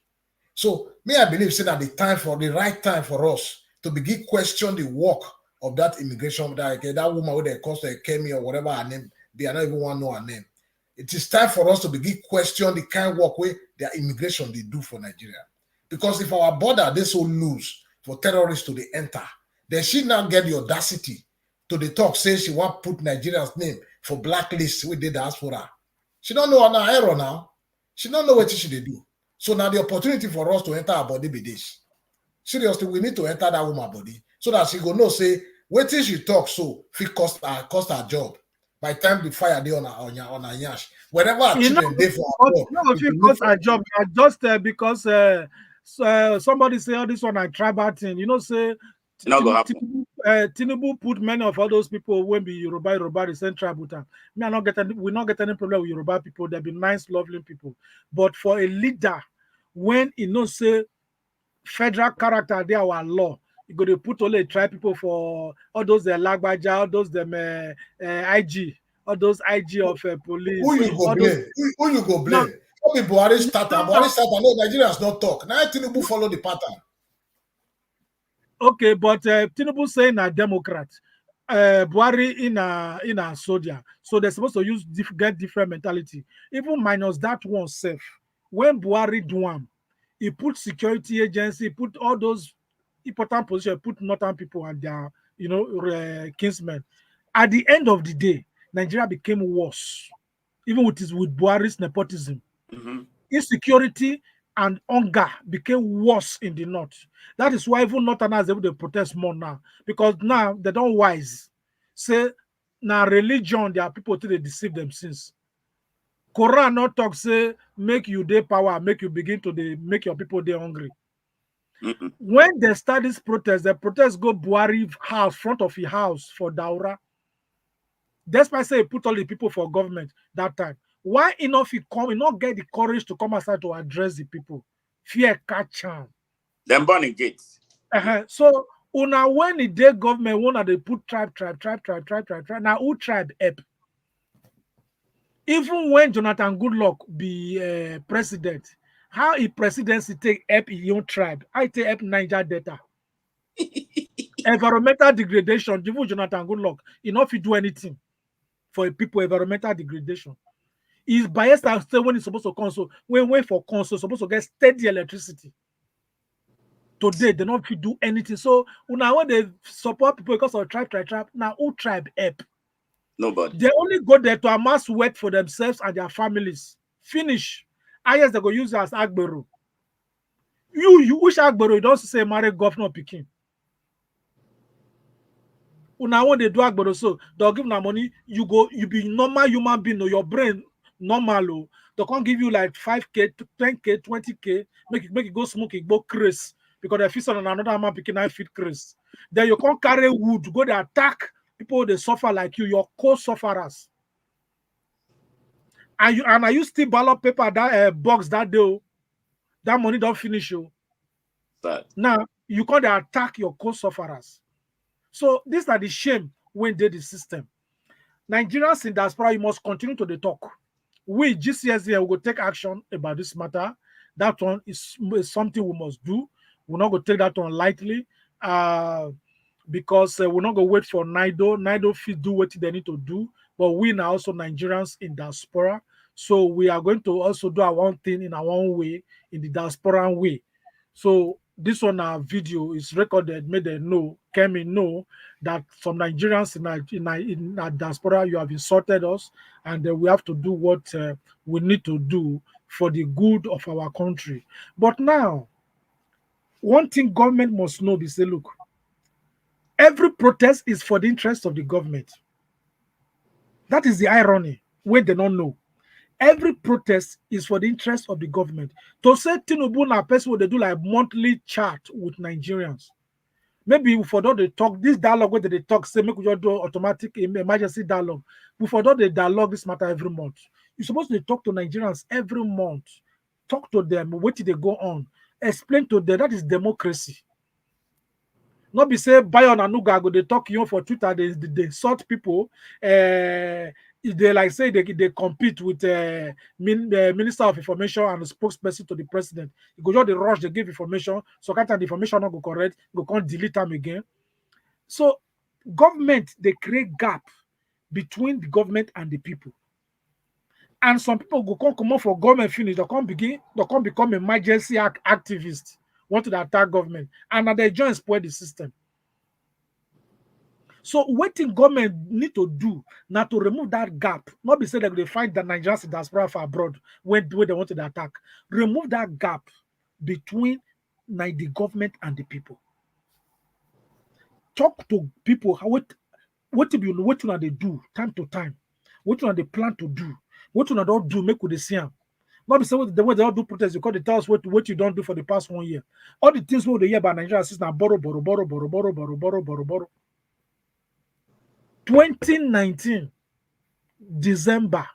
[SPEAKER 1] So me, I believe say that the right time for us to begin question the work of that immigration, that woman with the cost of KEMI or whatever her name, they are not even want to know her name. It is time for us to begin question the kind of work where their immigration they do for Nigeria. Because if our border they so loose for terrorists to enter, then she now get the audacity to the talk, say she want put Nigeria's name for blacklist with the diaspora. She don't know her error now. She don't know what she do. So now the opportunity for us to enter her body be this. Seriously, we need to enter that woman body so that she go know say what she talk so if cost her job. By the time the fire day on her yash, wherever our children they for
[SPEAKER 3] her job, no, if it cost her job, just because somebody say, "Oh, this one a tribal thing," you know, say Tinubu put many of all those people when be Yoruba, the same tribe with them. We not get any problem with Yoruba people. They be nice, lovely people. But for a leader, when you know say federal character, they are our law. You go to put all the tribe people for all those Lagbaja, all those IG, all those IG of police.
[SPEAKER 1] Who you go blame? Who you go blame? Some people Buhari start. Buhari start. No, Nigerians not talk. Now Tinubu follow the pattern.
[SPEAKER 3] Okay, but Tinubu saying a Democrat, Buhari in a soldier, so they're supposed to get different mentality. Even minus that one self. When Buhari do one, he put security agency, put all those important positions, put northern people and their kinsmen. At the end of the day, Nigeria became worse. even with Buhari's nepotism.
[SPEAKER 5] Mm-hmm.
[SPEAKER 3] Insecurity and hunger became worse in the north. That is why even Northerners able to protest more now, because now they don't wise. Say now religion, there are people till they deceive them since. Quran not talk say make you day power, make you begin to make your people they hungry.
[SPEAKER 5] Mm-mm.
[SPEAKER 3] When they start this protest, the protest go Buhari house, front of his house for Daura. Despite say he put all the people for government that time. Why enough he not get the courage to come outside to address the people? Fear catch him.
[SPEAKER 5] Them burning gates.
[SPEAKER 3] So una when the day government wanna they put tribe. Now who tribe help? Even when Jonathan Goodluck be president, how he presidency take help his own tribe? I take help Niger Delta. Environmental degradation, even Jonathan Goodluck, he not fit do anything for a people environmental degradation. He's biased as say when he's supposed to console, when for console, supposed to get steady electricity. Today, they don't fit do anything. So now when they support people because of tribe, now who tribe help?
[SPEAKER 5] Nobody.
[SPEAKER 3] They only go there to amass wealth for themselves and their families. Finish. Yes, they go use it as Agbero. You wish Agbero, you don't say marry governor Peking. Now when they do Agbero, so they'll give them money, you be normal human being, your brain normal. They can't give you like 5K, 10K, 20K, make it go smoke, it go Chris. Because they feel on another man picking I fit Chris. Then you can't carry wood, go they attack people they suffer like you, your co-sufferers. And I use still ballot paper that box that day. That money don't finish you.
[SPEAKER 5] Sad.
[SPEAKER 3] Now you can't attack your co-sufferers. So these are the shame when they the system. Nigerians in diaspora, you must continue to the talk. We GCSE will take action about this matter. That one is something we must do. We're not going to take that one lightly because we're not going to wait for NIDO. NIDO fit do what they need to do, but we are also Nigerians in diaspora. So we are going to also do our own thing in our own way, in the diaspora way. So this one, our video is recorded, made them know, KEMI know that some Nigerians in our diaspora, you have insulted us, and we have to do what we need to do for the good of our country. But now, one thing government must know is say, look, every protest is for the interest of the government. That is the irony, where they don't know. Every protest is for the interest of the government. To say Tinubu na person they do like monthly chat with Nigerians. Maybe for that they talk, this dialogue where they talk, say make we just do automatic emergency dialogue. For that they dialogue this matter every month. You're supposed to talk to Nigerians every month. Talk to them, what did they go on? Explain to them that is democracy. Not be say Bayon and Nuga go they talk you for Twitter, they sort people. They like say they compete with the Minister of Information and the spokesperson to the president. You go just the rush, they give information, so can't the information not go correct, go can't delete them again. So government they create gap between the government and the people. And some people go come out for government finish, they can't become emergency activist, want to attack government, and they join spoil the system. So what the government need to do now to remove that gap, not be said that they find the Nigerians in diaspora for abroad when they want to attack. Remove that gap between the government and the people. Talk to people what they do time to time, what they plan to do, what they don't do, make with the same. Not be saying the way they all do protest because they tell us what you don't do for the past 1 year. All the things what they hear about Nigeria is now borrow. 2019 December.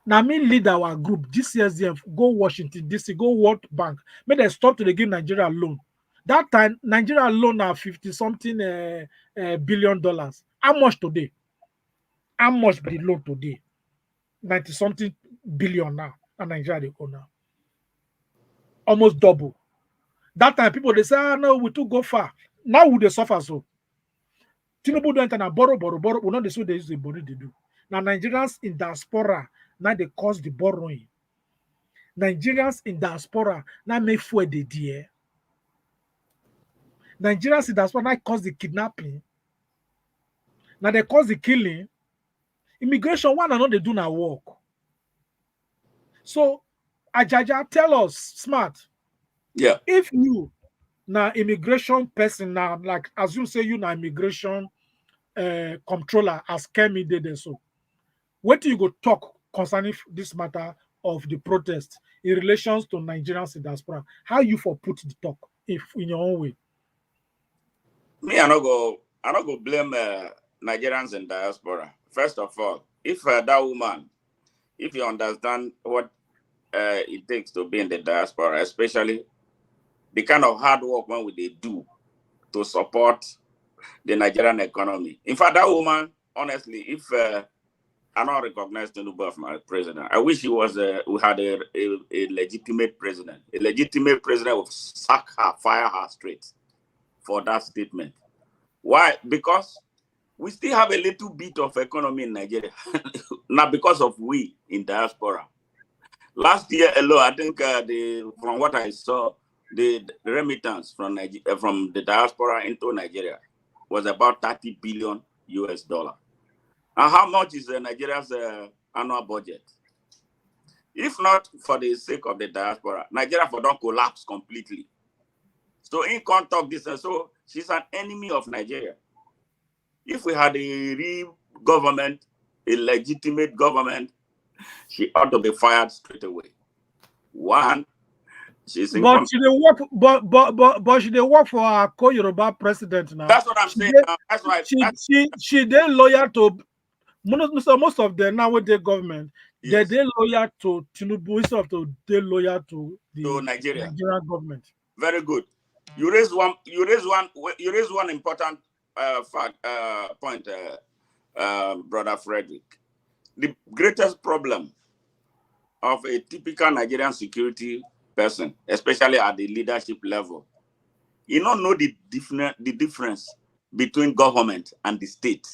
[SPEAKER 3] Now me lead our group, GCSDF, go Washington DC, go World Bank. May they stop to give Nigeria loan. That time, Nigeria loan now 50-something billion dollars. How much today? How much be the loan today? 90-something billion now. And Nigeria they own now. Almost double. That time people they say, no, we too go far. Now would they suffer so? Tinubu don't enter and borrow. We know this way they use the money they do. Now Nigerians in diaspora, now they cause the borrowing. Nigerians in diaspora, now make fuel the dear. Nigerians in diaspora now cause the kidnapping. Now they cause the killing. Immigration, one and all they do now work. So, Ajaja, tell us, smart,
[SPEAKER 5] Yeah.
[SPEAKER 3] if you na immigration person now, like assume say you na immigration comptroller as KEMI did and so, what do you go talk concerning this matter of the protest in relations to Nigerians in diaspora? How you for put the talk if in your own way?
[SPEAKER 5] Me, I not go blame Nigerians in diaspora. First of all, if that woman, if you understand what it takes to be in the diaspora, especially the kind of hard work when they do to support the Nigerian economy. In fact, that woman, honestly, if I don't recognize Tinubu as my president, I wish we had a legitimate president. A legitimate president would sack her, fire her straight for that statement. Why? Because we still have a little bit of economy in Nigeria. Not because of we in diaspora. Last year alone, I think from what I saw, the remittance from from the diaspora into Nigeria was about 30 billion US dollar. And how much is Nigeria's annual budget? If not for the sake of the diaspora, Nigeria for don't collapse completely. So in contact this, so she's an enemy of Nigeria. If we had a real government, a legitimate government, she ought to be fired straight away. One, she's in
[SPEAKER 3] But she dey work, but she dey work for our co-Yoruba president now.
[SPEAKER 5] That's what I'm saying. That's why
[SPEAKER 3] She dey loyal to most of them now with the government.
[SPEAKER 5] yes,
[SPEAKER 3] They loyal to Tinubu instead of to they loyal to the
[SPEAKER 5] to Nigeria.
[SPEAKER 3] Nigerian government.
[SPEAKER 5] Very good. You raise one important point, brother Frederick. The greatest problem of a typical Nigerian security person, especially at the leadership level, you don't know the difference between government and the state.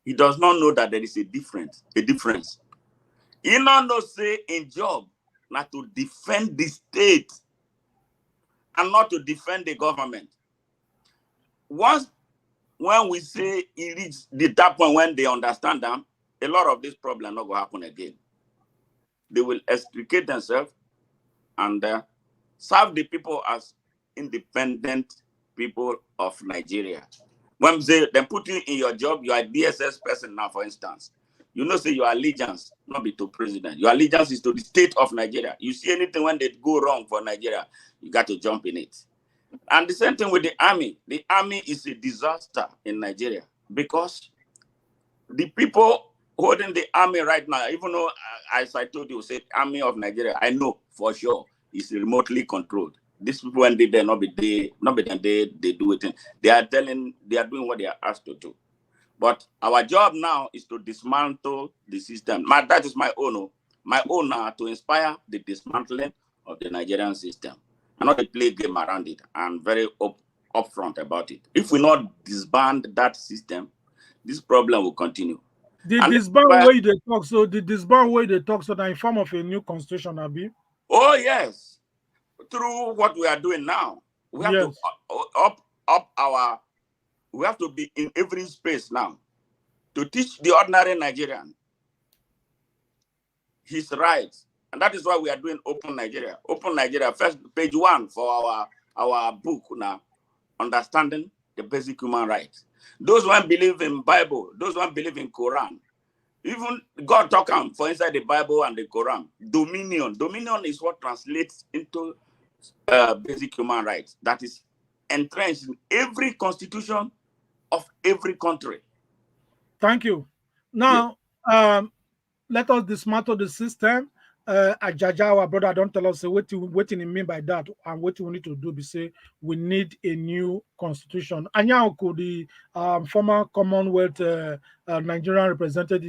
[SPEAKER 5] He does not know that there is a difference. He don't know say in job not to defend the state and not to defend the government. Once when we say it reaches that point when they understand them, a lot of this problem not going to happen again. They will extricate themselves and serve the people as independent people of Nigeria. When they put you in your job, you are a DSS person now, for instance. You know, say your allegiance not be to president. Your allegiance is to the state of Nigeria. You see anything when they go wrong for Nigeria, you got to jump in it. And the same thing with the army. The army is a disaster in Nigeria because the people holding the army right now, even though, as I told you, say army of Nigeria, I know for sure is remotely controlled. These people, when they not be they do it. They are doing what they are asked to do. But our job now is to dismantle the system. That is my own. My own now to inspire the dismantling of the Nigerian system. I'm not to play game around it. I'm very upfront about it. If we not disband that system, this problem will continue.
[SPEAKER 3] The disband way they talk, so the disband way they talk, so that in form of a new constitution, Abi.
[SPEAKER 5] Oh yes, through what we are doing now, we have to up our. We have to be in every space now to teach the ordinary Nigerian his rights, and that is why we are doing Open Nigeria. Open Nigeria, first page 1 for our book now, understanding the basic human rights. Those who believe in Bible, those who believe in Quran, even God talk for inside the Bible and the Quran. Dominion is what translates into basic human rights. That is entrenched in every constitution of every country.
[SPEAKER 3] Thank you. Now, let us dismantle the system. Ajaja, our brother, don't tell us what you mean by that and what you need to do. Be say we need a new constitution. Anyauku, the former Commonwealth Nigerian representative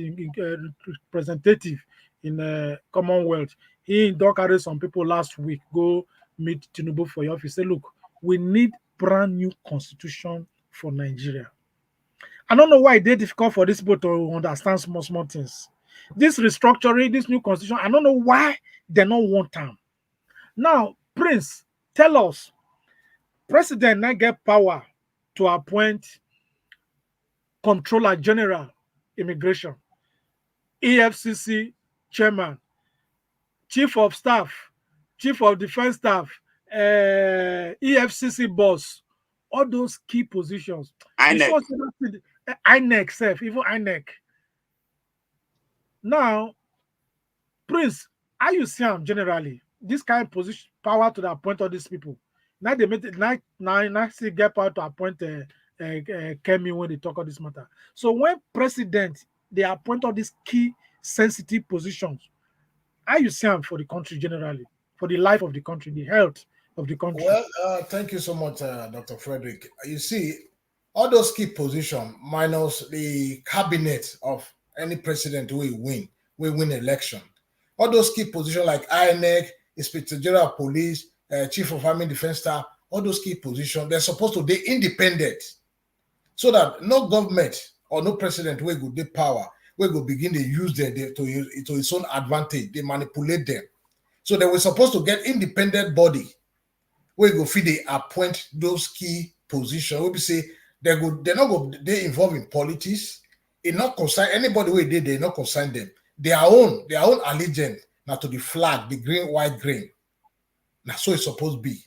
[SPEAKER 3] in Commonwealth, he carried some people last week go meet Tinubu for your office. Say, look, we need brand new constitution for Nigeria. I don't know why it's difficult for these people to understand small things. This restructuring, this new constitution, I don't know why they don't want them. Now, Prince, tell us, President now get power to appoint Comptroller-General Immigration, EFCC chairman, chief of staff, chief of defense staff, EFCC boss, all those key positions. You
[SPEAKER 5] INEC.
[SPEAKER 3] saw INEC self, even INEC. Now, Prince, how you see them generally? This kind of position, power to appoint all these people. Now they made it. Now see get power to appoint KEMI when they talk about this matter. So when president they appoint all these key sensitive positions, how you see them for the country generally, for the life of the country, the health of the country?
[SPEAKER 1] Well, thank you so much, Dr. Frederick. You see, all those key positions, minus the cabinet of any president who will win election. All those key positions like INEC, Inspector General of Police, Chief of Army Defense Staff, all those key positions, they're supposed to be independent, so that no government or no president will go take power, will go begin to use them to its own advantage. They manipulate them. So they were supposed to get independent body where go feed they appoint those key positions. We say they're not go they involved in politics. It not concern anybody where they not concern them. Their own allegiance now to the flag, the green, white, green. Now so it's supposed to be.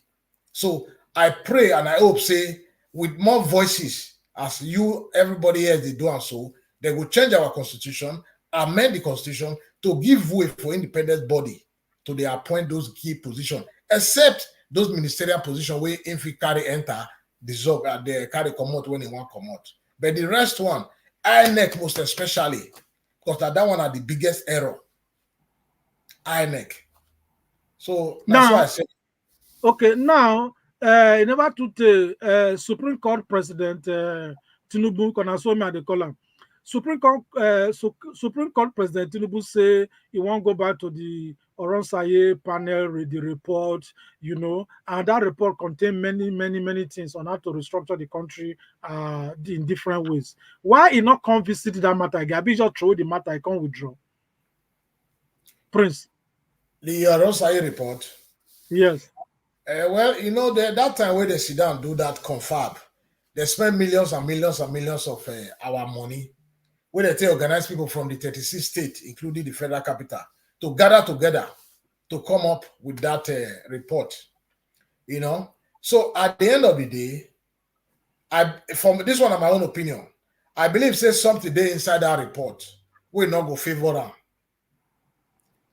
[SPEAKER 1] So I pray and I hope say with more voices as you everybody else they do and so they will change our constitution, amend the constitution to give way for independent body to they appoint those key positions, except those ministerial positions where if we carry enter dissolve they carry come out when they want come out. But the rest one, INEC most especially, because that one are the biggest error. INEC. So that's why I say.
[SPEAKER 3] Okay, now in order to Supreme Court President Tinubu, Konasome they call him. Supreme Court President Tinubu say he won't go back to the Oronsaye panel, the report, and that report contained many things on how to restructure the country in different ways. Why he not come visit that matter? Gabi just throw the matter, I can't withdraw. Prince.
[SPEAKER 1] The Oronsaye report.
[SPEAKER 3] Yes.
[SPEAKER 1] Well, that time where they sit down do that confab, they spend millions and millions and millions of our money. Where they take organize people from the 36 states, including the federal capital, to gather together to come up with that report. So at the end of the day, from this one, my own opinion, I believe says something there inside that report will not go favor them.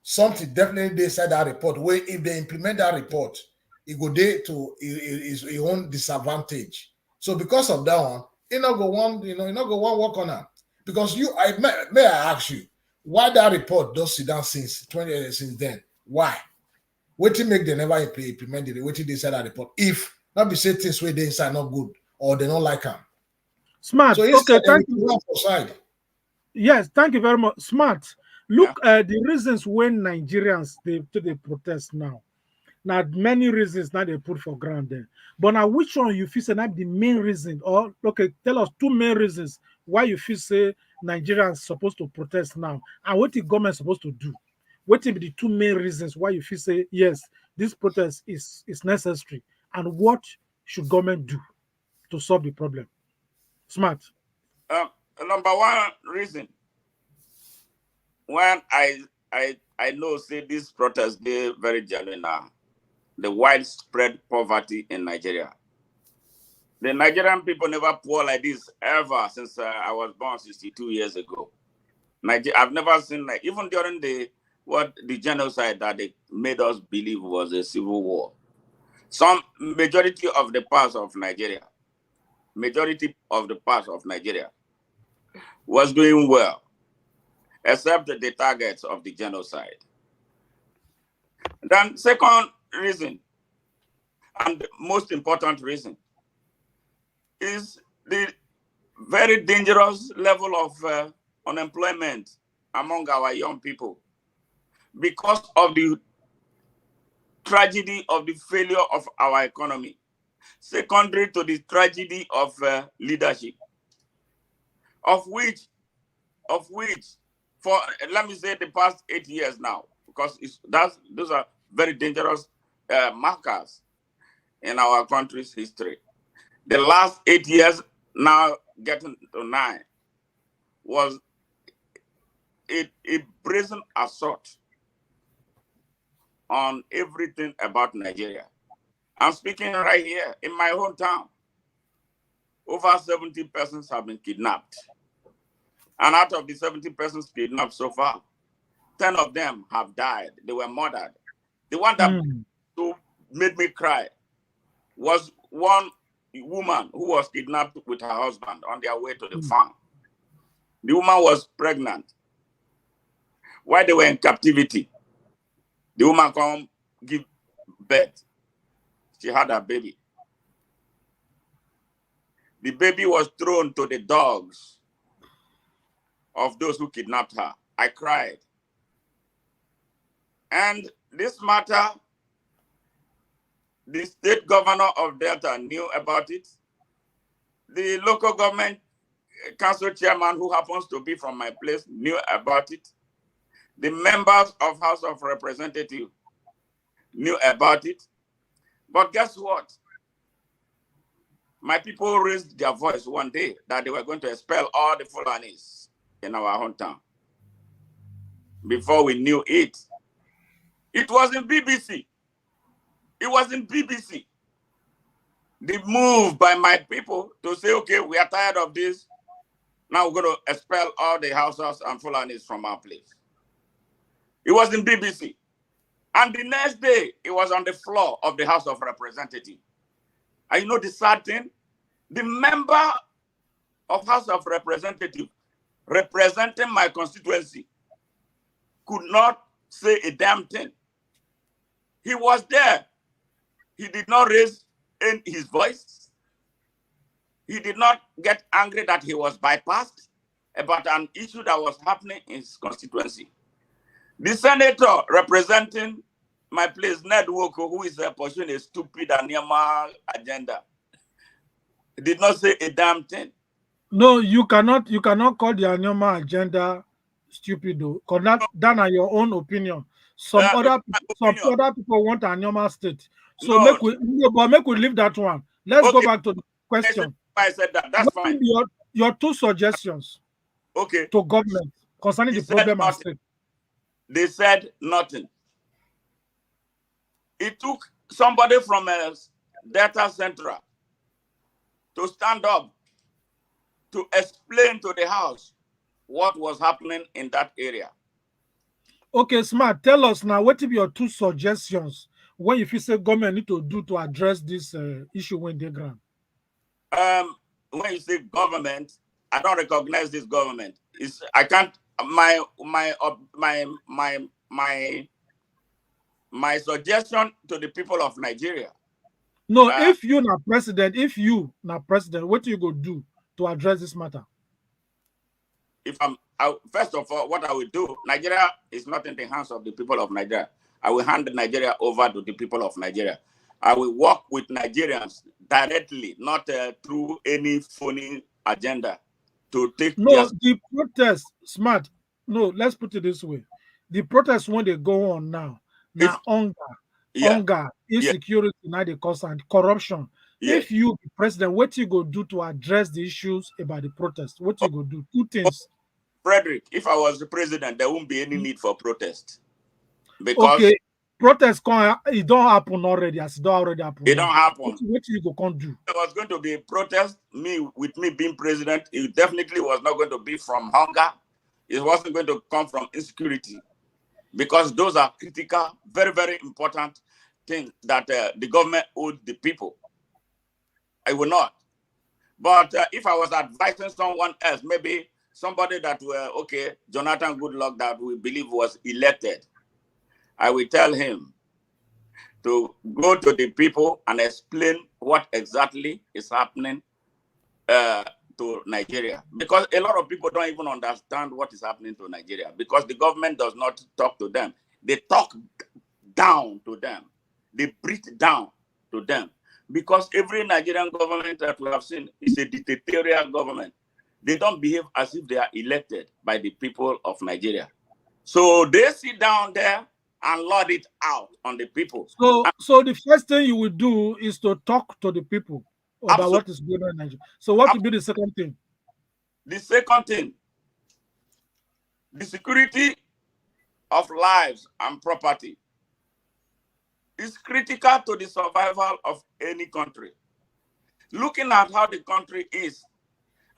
[SPEAKER 1] Something definitely there inside that report where if they implement that report, it go there to his own disadvantage. So because of that one, it not go one, not go one work on that. Because may I ask you, why that report does sit down since then? Why? What to make they never implement it? What they say that report? If not be say things where they inside not good or they don't like them.
[SPEAKER 3] Smart.
[SPEAKER 1] So
[SPEAKER 3] okay, thank you.
[SPEAKER 1] Side.
[SPEAKER 3] Yes, thank you very much. Smart. Look at the reasons when Nigerians they protest now. Now many reasons now they put for ground there. But now which one you feel say not the main reason? Or okay, tell us two main reasons why you feel say Nigerians supposed to protest now, and what the government supposed to do. What will be the two main reasons why you feel say yes, this protest is necessary, and what should government do to solve the problem? Smart.
[SPEAKER 5] Number one reason when I know say this protest be very genuine now, the widespread poverty in Nigeria. The Nigerian people never poor like this ever since I was born 62 years ago. I've never seen even during the genocide that they made us believe was a civil war. Some majority of the parts of Nigeria was doing well, except the targets of the genocide. Then second reason, and the most important reason, is the very dangerous level of unemployment among our young people because of the tragedy of the failure of our economy, secondary to the tragedy of leadership, of which for let me say the past 8 years now, because those are very dangerous markers in our country's history. The last 8 years, now getting to 9, was a brazen assault on everything about Nigeria. I'm speaking right here in my hometown. Over 70 persons have been kidnapped. And out of the 70 persons kidnapped so far, 10 of them have died. They were murdered. The one that made me cry was one woman who was kidnapped with her husband on their way to the farm. The woman was pregnant. While they were in captivity, the woman come give birth. She had a baby. The baby was thrown to the dogs of those who kidnapped her. I cried. And this matter, the state governor of Delta knew about it. The local government council chairman, who happens to be from my place, knew about it. The members of House of Representatives knew about it. But guess what? My people raised their voice one day that they were going to expel all the Fulanis in our hometown. Before we knew it, it was in BBC. It was in BBC. The move by my people to say, okay, we are tired of this. Now we're going to expel all the Hausas and Fulanis from our place. It was in BBC. And the next day, it was on the floor of the House of Representatives. And you know the sad thing? The member of House of Representatives representing my constituency could not say a damn thing. He was there. He did not raise his voice. He did not get angry that he was bypassed about an issue that was happening in his constituency. The senator representing my place, Ned Woko, who is pursuing a stupid and normal agenda, did not say a damn thing.
[SPEAKER 3] No, you cannot call the Anyama agenda stupid though. Because that are your own opinion. Some other people want Anyama state. So
[SPEAKER 5] No.
[SPEAKER 3] make we leave that one. Let's go back to the question.
[SPEAKER 5] I said that. That's fine.
[SPEAKER 3] Your two suggestions to government concerning the problem at stake.
[SPEAKER 5] They said nothing. It took somebody from a data center to stand up to explain to the House what was happening in that area.
[SPEAKER 3] Okay, Smart, tell us now, what are your two suggestions when you feel say government need to do to address this issue when they grant?
[SPEAKER 5] When you say government, I don't recognize this government. I can't. My suggestion to the people of Nigeria.
[SPEAKER 3] No, if you not president, what you go do to address this matter?
[SPEAKER 5] First of all, what I will do, Nigeria is not in the hands of the people of Nigeria. I will hand Nigeria over to the people of Nigeria. I will work with Nigerians directly, not through any phony agenda to take.
[SPEAKER 3] The protest, Smart. No, let's put it this way: the protests when they go on now, hunger, insecurity, now they cause and corruption. Yeah. If you be president, what you go do to address the issues about the protest? What you go do? Two things.
[SPEAKER 5] Frederick, if I was the president, there won't be any need for protest. Because
[SPEAKER 3] protest it don't happen already, as it don't already happen.
[SPEAKER 5] It don't happen.
[SPEAKER 3] What you go can't do?
[SPEAKER 5] There was going to be a protest, with me being president, it definitely was not going to be from hunger. It wasn't going to come from insecurity. Because those are critical, very, very important things that the government owed the people. I will not. But if I was advising someone else, maybe somebody that Jonathan Goodluck that we believe was elected, I will tell him to go to the people and explain what exactly is happening to Nigeria. Because a lot of people don't even understand what is happening to Nigeria because the government does not talk to them. They talk down to them. They breathe down to them. Because every Nigerian government that we have seen is a dictatorial government. They don't behave as if they are elected by the people of Nigeria. So they sit down there and lord it out on the people.
[SPEAKER 3] So the first thing you will do is to talk to the people about what is going on in Nigeria. So what will be the second thing?
[SPEAKER 5] The second thing, the security of lives and property is critical to the survival of any country. Looking at how the country is,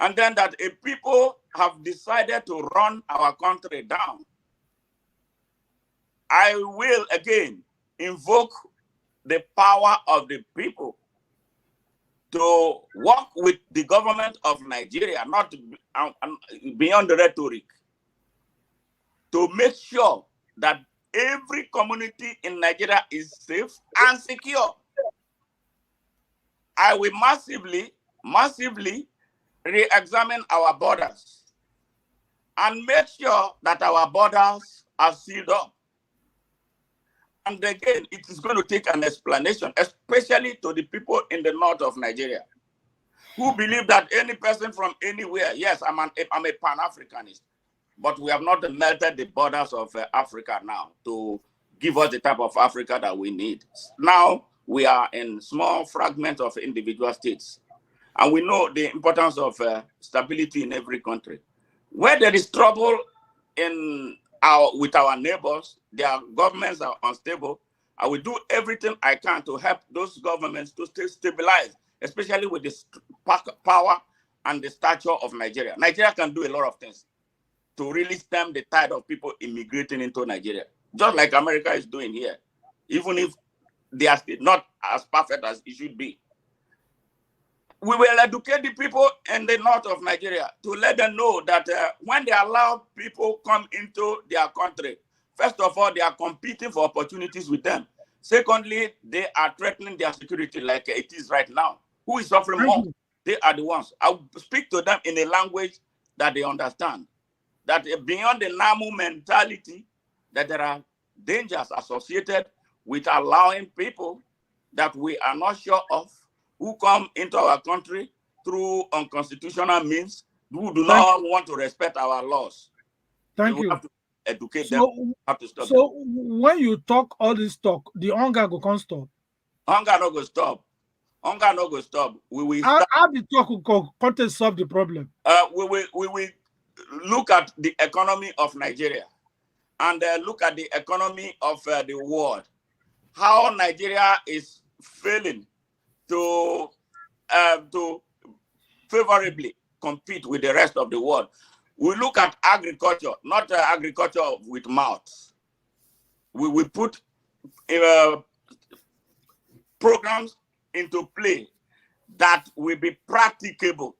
[SPEAKER 5] and then that a people have decided to run our country down, I will again invoke the power of the people to work with the government of Nigeria, not beyond the rhetoric, to make sure that every community in Nigeria is safe and secure. I will massively re-examine our borders and make sure that our borders are sealed up. And again, it is going to take an explanation, especially to the people in the north of Nigeria, who believe that any person from anywhere, yes, I'm a Pan-Africanist, but we have not melted the borders of Africa now to give us the type of Africa that we need. Now we are in small fragments of individual states, and we know the importance of stability in every country. Where there is trouble with our neighbors, their governments are unstable, I will do everything I can to help those governments to stay stabilized, especially with the power and the stature of Nigeria. Nigeria can do a lot of things to really stem the tide of people immigrating into Nigeria, just like America is doing here, even if they are still not as perfect as it should be. We will educate the people in the north of Nigeria to let them know that when they allow people come into their country, first of all, they are competing for opportunities with them. Secondly, they are threatening their security like it is right now. Who is suffering more? They are the ones. I will speak to them in a language that they understand. That beyond the NAMU mentality, that there are dangers associated with allowing people that we are not sure of, who come into our country through unconstitutional means, who do not want to respect our laws.
[SPEAKER 3] Thank you.
[SPEAKER 5] We have to educate them. Have to stop
[SPEAKER 3] so when you talk all this talk, the hunger go can't stop.
[SPEAKER 5] Hunger no go stop. Hunger no go stop. We will
[SPEAKER 3] how the talk will solve the problem?
[SPEAKER 5] We will look at the economy of Nigeria and look at the economy of the world. How Nigeria is failing to favorably compete with the rest of the world. We look at agriculture, not agriculture with mouths. We will put programs into play that will be practicable.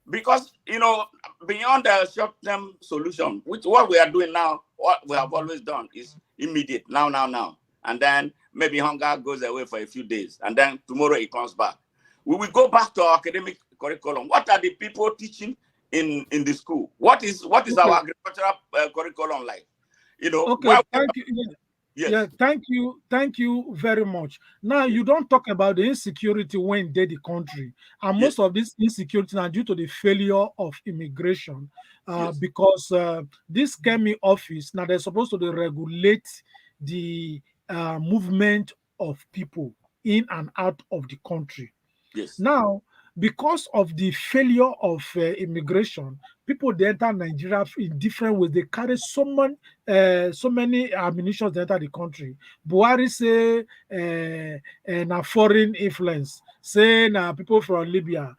[SPEAKER 5] Because, beyond the short-term solution, which what we are doing now, what we have always done is immediate, now. And then maybe hunger goes away for a few days. And then tomorrow it comes back. We will go back to our academic curriculum. What are the people teaching in the school? What is our agricultural curriculum like?
[SPEAKER 3] Okay, thank you. Yes. Yeah, thank you very much. Now, you don't talk about the insecurity when they the country, and most of this insecurity are due to the failure of immigration, because this KEMI office now they're supposed to regulate the movement of people in and out of the country.
[SPEAKER 5] Yes.
[SPEAKER 3] Now, because of the failure of immigration, people they enter Nigeria in different ways. They carry so many ammunition they enter the country. Buhari say na foreign influence, say na people from Libya.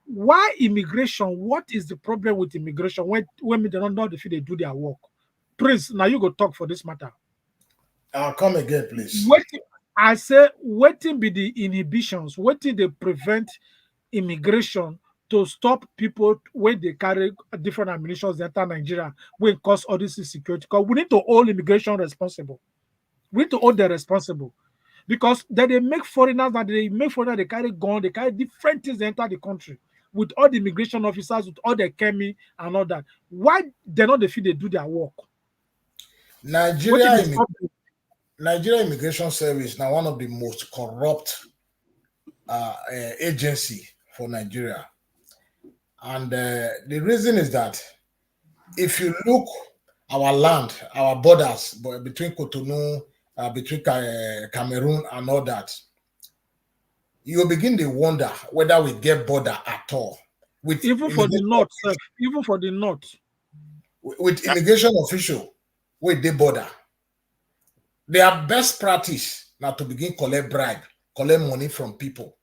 [SPEAKER 3] Why immigration? What is the problem with immigration when they don't know if they do their work? Prince, now you go talk for this matter.
[SPEAKER 1] Come again, please.
[SPEAKER 3] I say, waiting be the inhibitions, waiting they prevent immigration to stop people when they carry different ammunition that enter Nigeria, when cause all this insecurity. Because we need to hold immigration responsible. We need to hold them responsible. Because then they make foreigners they carry gun, they carry different things they enter the country with all the immigration officers, with all the KEMI and all that. Why they not the feel they do their work?
[SPEAKER 1] Nigeria Immigration Service now one of the most corrupt agency for Nigeria, and the reason is that if you look our land, our borders between Cotonou, between Cameroon and all that, you begin to wonder whether we get border at all.
[SPEAKER 3] Even for the north,
[SPEAKER 1] with immigration official with the border. Their best practice now to begin collect bribe, collect money from people.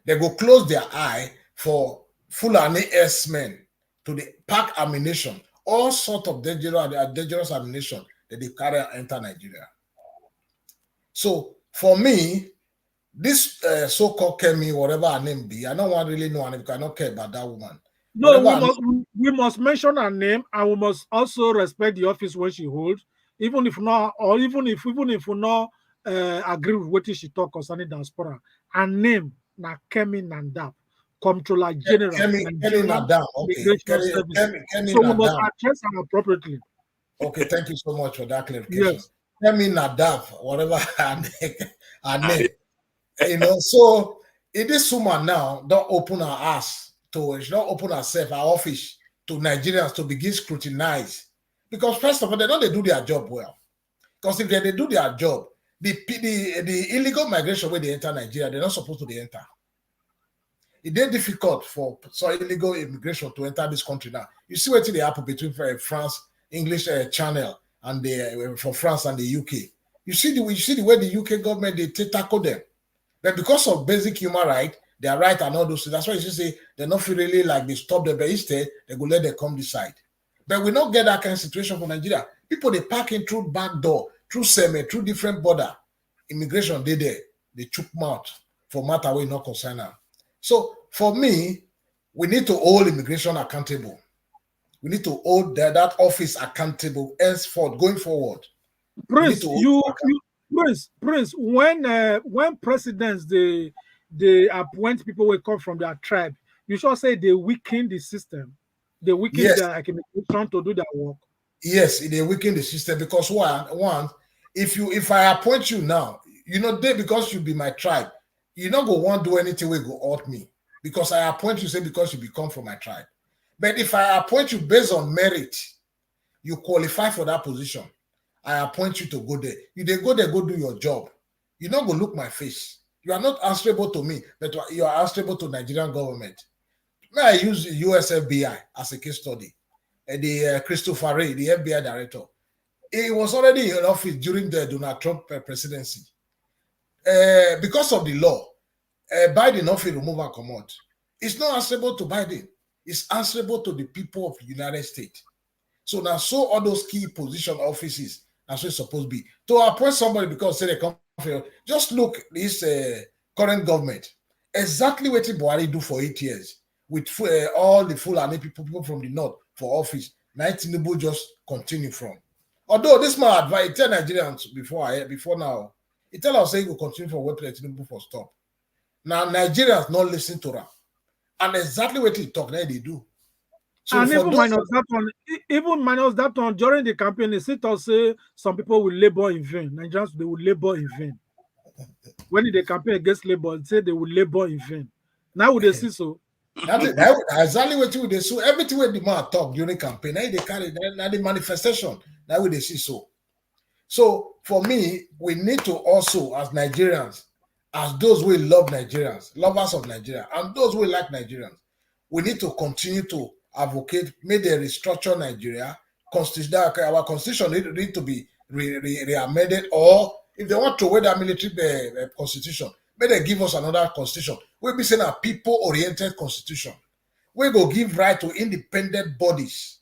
[SPEAKER 1] They go close their eye for Fulani S-men to the pack ammunition, all sort of dangerous ammunition that they carry and enter Nigeria. So for me, this so-called KEMI, whatever her name be, I don't want really know, and I don't care about that woman.
[SPEAKER 3] No,
[SPEAKER 1] Whatever
[SPEAKER 3] we must mention her name, and we must also respect the office where she holds, even if not, or even if we not agree with what she talk concerning diaspora. Her name na KEMI NANDAP, Comptroller-General of
[SPEAKER 1] KEMI
[SPEAKER 3] Nigerian
[SPEAKER 1] NANDAP, okay.
[SPEAKER 3] Immigration Service.
[SPEAKER 1] KEMI
[SPEAKER 3] So we must
[SPEAKER 1] NANDAP.
[SPEAKER 3] address her appropriately.
[SPEAKER 1] Okay, thank you so much for that clarification.
[SPEAKER 3] Yes.
[SPEAKER 1] KEMI NANDAP, whatever her name. You know, so if this woman now don't open her ass to, she don't open herself, her office to Nigerians to begin scrutinize. Because first of all, they don't do their job well. Because if they do their job, the illegal migration where they enter Nigeria, they're not supposed to enter. It's very difficult for illegal immigration to enter this country now. You see what they happen between France, English Channel, and the for France and the UK. You see the way the UK government they tackle them. But because of basic human right, their right and all those things, that's why you say they're not feel really like they stop them, but instead they go let them come this side. But we not get that kind of situation for Nigeria. People they pack in through back door, through semi, through different border. Immigration they there, they chook mouth for matter we not concern now. So for me, we need to hold immigration accountable. We need to hold that office accountable henceforth going forward.
[SPEAKER 3] Prince, Prince, when presidents they appoint people who come from their tribe, you should say they weaken the system. They weaken their immigration to do their work.
[SPEAKER 1] Yes, they weaken the system because one, if I appoint you now, you know, because you be my tribe, you not go want to do anything we go hurt me. Because I appoint you, say because you become from my tribe. But if I appoint you based on merit, you qualify for that position. I appoint you to go there. You they go there, go do your job. You not go look my face. You are not answerable to me, but you are answerable to Nigerian government. May I use the US FBI as a case study? The Christopher Wray, the FBI director, he was already in office during the Donald Trump presidency. Because of the law, Biden not feel remove and come out. It's not answerable to Biden. It's answerable to the people of the United States. So now, so all those key position offices, that's what it's supposed to be. To appoint somebody because say they come from, just look this current government. Exactly what Buhari do for 8 years with all the Fulani people from the north for office. Now Tinubu just continue from. Although this man advice tell Nigerians before now, he tell us say he will continue for what Tinubu for stop. Now Nigerians not listen to them, and exactly what he talk now they do.
[SPEAKER 3] So and even minus that one, during the campaign, they say some people will labor in vain. Nigerians they will labor in vain. When the campaign against labor, they say they will labor in vain. Now would they see so?
[SPEAKER 1] That's exactly what they so everything when the man talk during campaign, now they carry now the manifestation. Now would they see so. So for me, we need to also, as Nigerians, as those who love Nigerians, lovers of Nigeria, and those who like Nigerians, we need to continue to advocate, may they restructure Nigeria, our constitution need to be re-amended, or if they want to wear that military constitution, may they give us another constitution. We'll be saying a people-oriented constitution. We go give right to independent bodies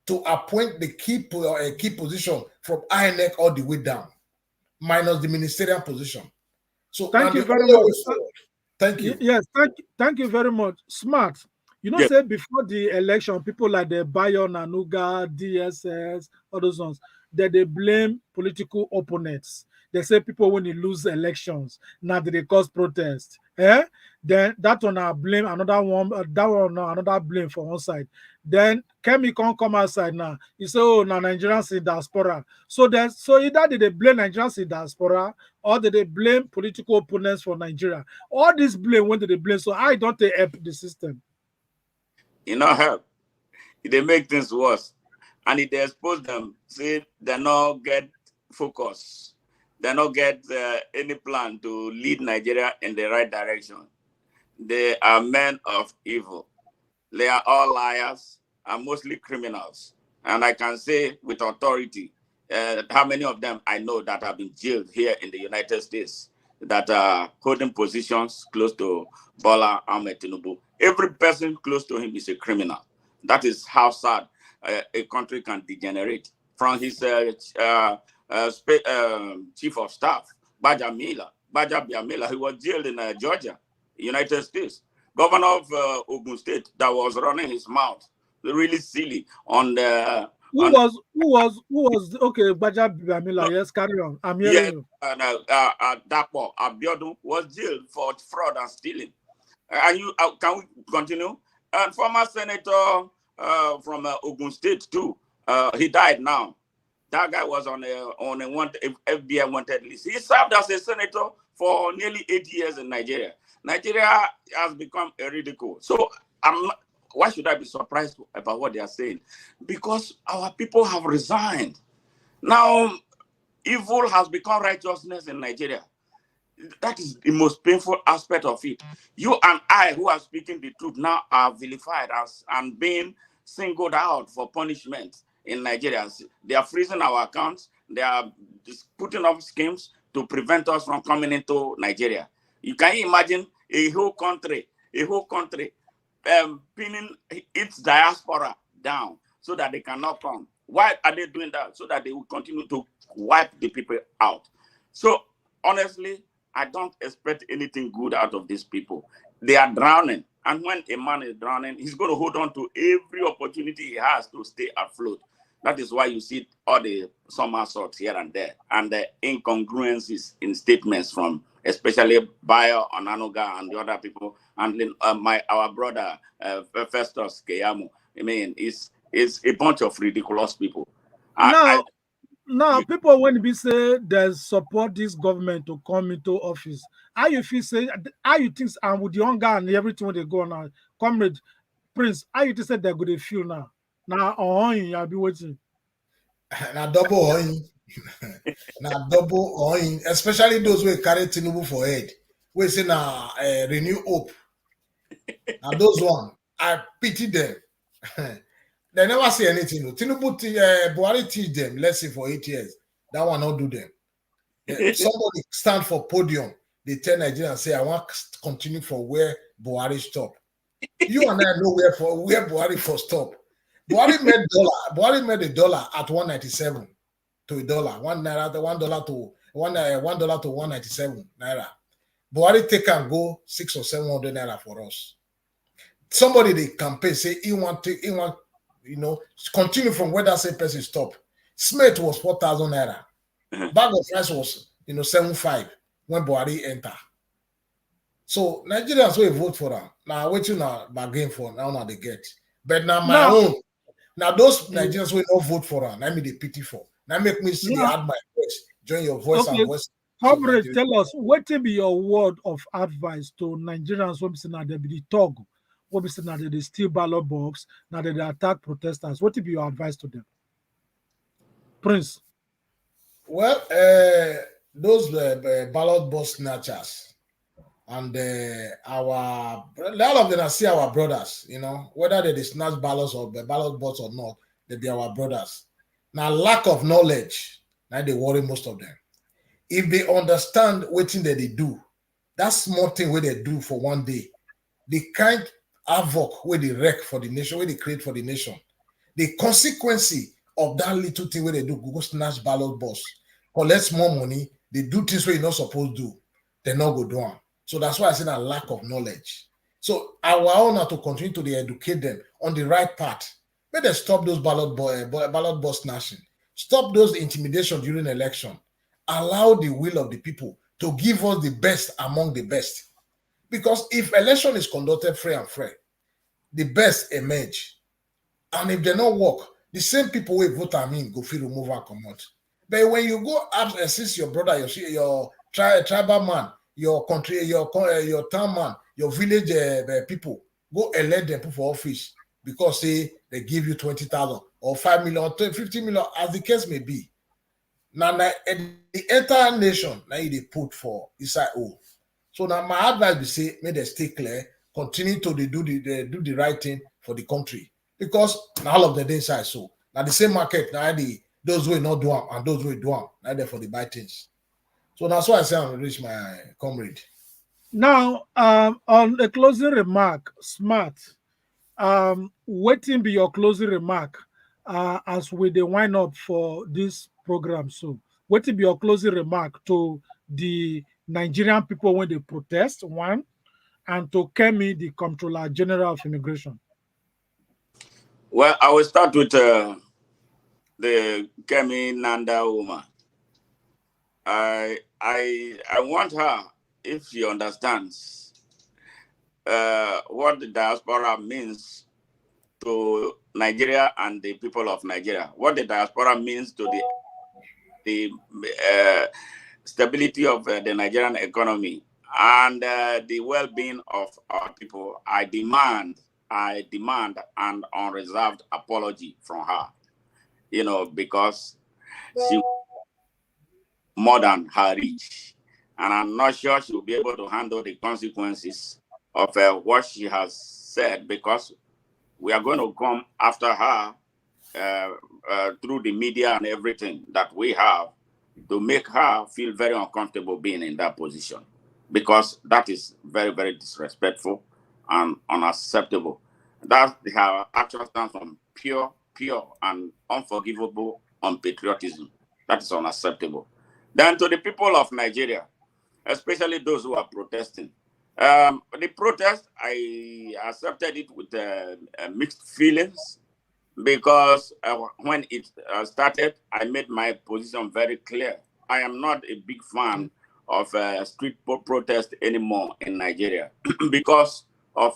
[SPEAKER 1] to appoint the key position from INEC all the way down, minus the ministerial position. So
[SPEAKER 3] thank you very much.
[SPEAKER 1] Thank you.
[SPEAKER 3] Yes, thank you very much. Smart. You know, say before the election, people like the Bayon, Anuga, DSS, all those ones, that they blame political opponents. They say people when they lose elections, now they cause protest. Then that one I blame another one, another blame for one side. Then KEMI can't come outside now. You say, oh, now Nigerians in diaspora. So either they blame Nigerians in diaspora or they blame political opponents for Nigeria. All this blame, when they blame, so I don't help the system.
[SPEAKER 5] You know, help. They make things worse. And if they expose them, say they not get focus. They not get any plan to lead Nigeria in the right direction. They are men of evil. They are all liars and mostly criminals. And I can say with authority, how many of them I know that have been jailed here in the United States that are holding positions close to Bola Ahmed Tinubu. Every person close to him is a criminal. That is how sad a country can degenerate. From his chief of staff, Baja Biamila, who was jailed in Georgia, United States. Governor of Ogun State that was running his mouth really silly on the.
[SPEAKER 3] Who was okay? Baja Biamila, yes, carry on. I'm hearing you.
[SPEAKER 5] And Dapo Abiodun was jailed for fraud and stealing. And you can we continue? And former senator from Ogun State too. He died now. That guy was on a FBI wanted list. He served as a senator for nearly 8 years in Nigeria. Nigeria has become a ridicule. So why should I be surprised about what they are saying? Because our people have resigned. Now, evil has become righteousness in Nigeria. That is the most painful aspect of it. You and I, who are speaking the truth, now are vilified as and being singled out for punishment in Nigeria. They are freezing our accounts. They are putting up schemes to prevent us from coming into Nigeria. You can imagine a whole country pinning its diaspora down so that they cannot come. Why are they doing that? So that they will continue to wipe the people out. So honestly, I don't expect anything good out of these people. They are drowning. And when a man is drowning, he's going to hold on to every opportunity he has to stay afloat. That is why you see all the somersaults here and there and the incongruences in statements from especially Bayo Onanuga and the other people, and our brother Festus Keyamo. I mean, it's a bunch of ridiculous people.
[SPEAKER 3] Now, people when we say they support this government to come into office, how you feel say how you think and with the hunger and everything when they go now, comrade Prince, how you think say they're going to feel now? Now, I'll be waiting.
[SPEAKER 1] Now double oin. Now double oin, especially those who carry Tinubu for head. We say now renew hope. Now those one, I pity them. They never say anything. Tinubu Buhari teach them, let's say for 8 years. That one not do them. Somebody stand for podium. They tell Nigerians say, I want to continue for where Buhari stop. You and I know where Buhari for stop. Buhari made $1 at 197 to $1. $1 to $197 naira. Buhari take and go 600 or 700 naira for us. Somebody they campaign say he want continue from where that same person stop. Smith was 4,000 naira. Bag of rice was 7.5 when Buhari enter. So Nigerians will vote for them. Now what you now bargain for now they get. But now my own. Now those Nigerians will not vote for them. Now me they pity for. Now make me see they add my voice. Join your voice and voice.
[SPEAKER 3] Comrade, tell us what will be your word of advice to Nigerians when say now they be the talk, when say now they steal ballot box, now they attack protesters. What will be your advice to them? Prince.
[SPEAKER 1] Well, those ballot box snatchers and all of them are see our brothers, whether they snatch ballots or ballot box or not, they be our brothers. Now, lack of knowledge, now they worry most of them. If they understand what thing that they do, that small thing where they do for one day, the kind havoc where they wreck for the nation, where they create for the nation, the consequence of that little thing where they do, go snatch ballot box, collect more money, they do things where you're not supposed to do, they not go down. So that's why I said a lack of knowledge. So our honor to continue to educate them on the right path. May they stop those ballot box snatching, stop those intimidation during election, allow the will of the people to give us the best among the best. Because if election is conducted free and fair, the best emerge. And if they don't work, the same people will vote go feel remove and come out. But when you go up and assist your brother, your tribal man, your country, your town man, your village people, go elect them for office because they give you 20,000 or 5 million or 50 million, as the case may be. Now the entire nation now they put for inside all. So now my advice be say, may they stay clear, continue to do the right thing for the country. Because now all of the inside so now the same market now Those who not do them and those who do them, not there for the buy things. So that's why I say I'm reach my comrade.
[SPEAKER 3] Now, on a closing remark, Smart, waiting be your closing remark as we dey wind up for this program. So, waiting be your closing remark to the Nigerian people when they protest, one, and to KEMI, the Comptroller-General of Immigration.
[SPEAKER 5] Well, I will start with the KEMI NANDAP woman. I want her, if she understands what the diaspora means to Nigeria and the people of Nigeria, what the diaspora means to the stability of the Nigerian economy and the well-being of our people. I demand an unreserved apology from her, because she more than her reach. And I'm not sure she'll be able to handle the consequences of what she has said, because we are going to come after her through the media and everything that we have to make her feel very uncomfortable being in that position, because that is very, very disrespectful and unacceptable. That her action stands from pure and unforgivable unpatriotism. That is unacceptable. Then to the people of Nigeria, especially those who are protesting, the protest, I accepted it with mixed feelings, because when it started, I made my position very clear. I am not a big fan of street protest anymore in Nigeria because of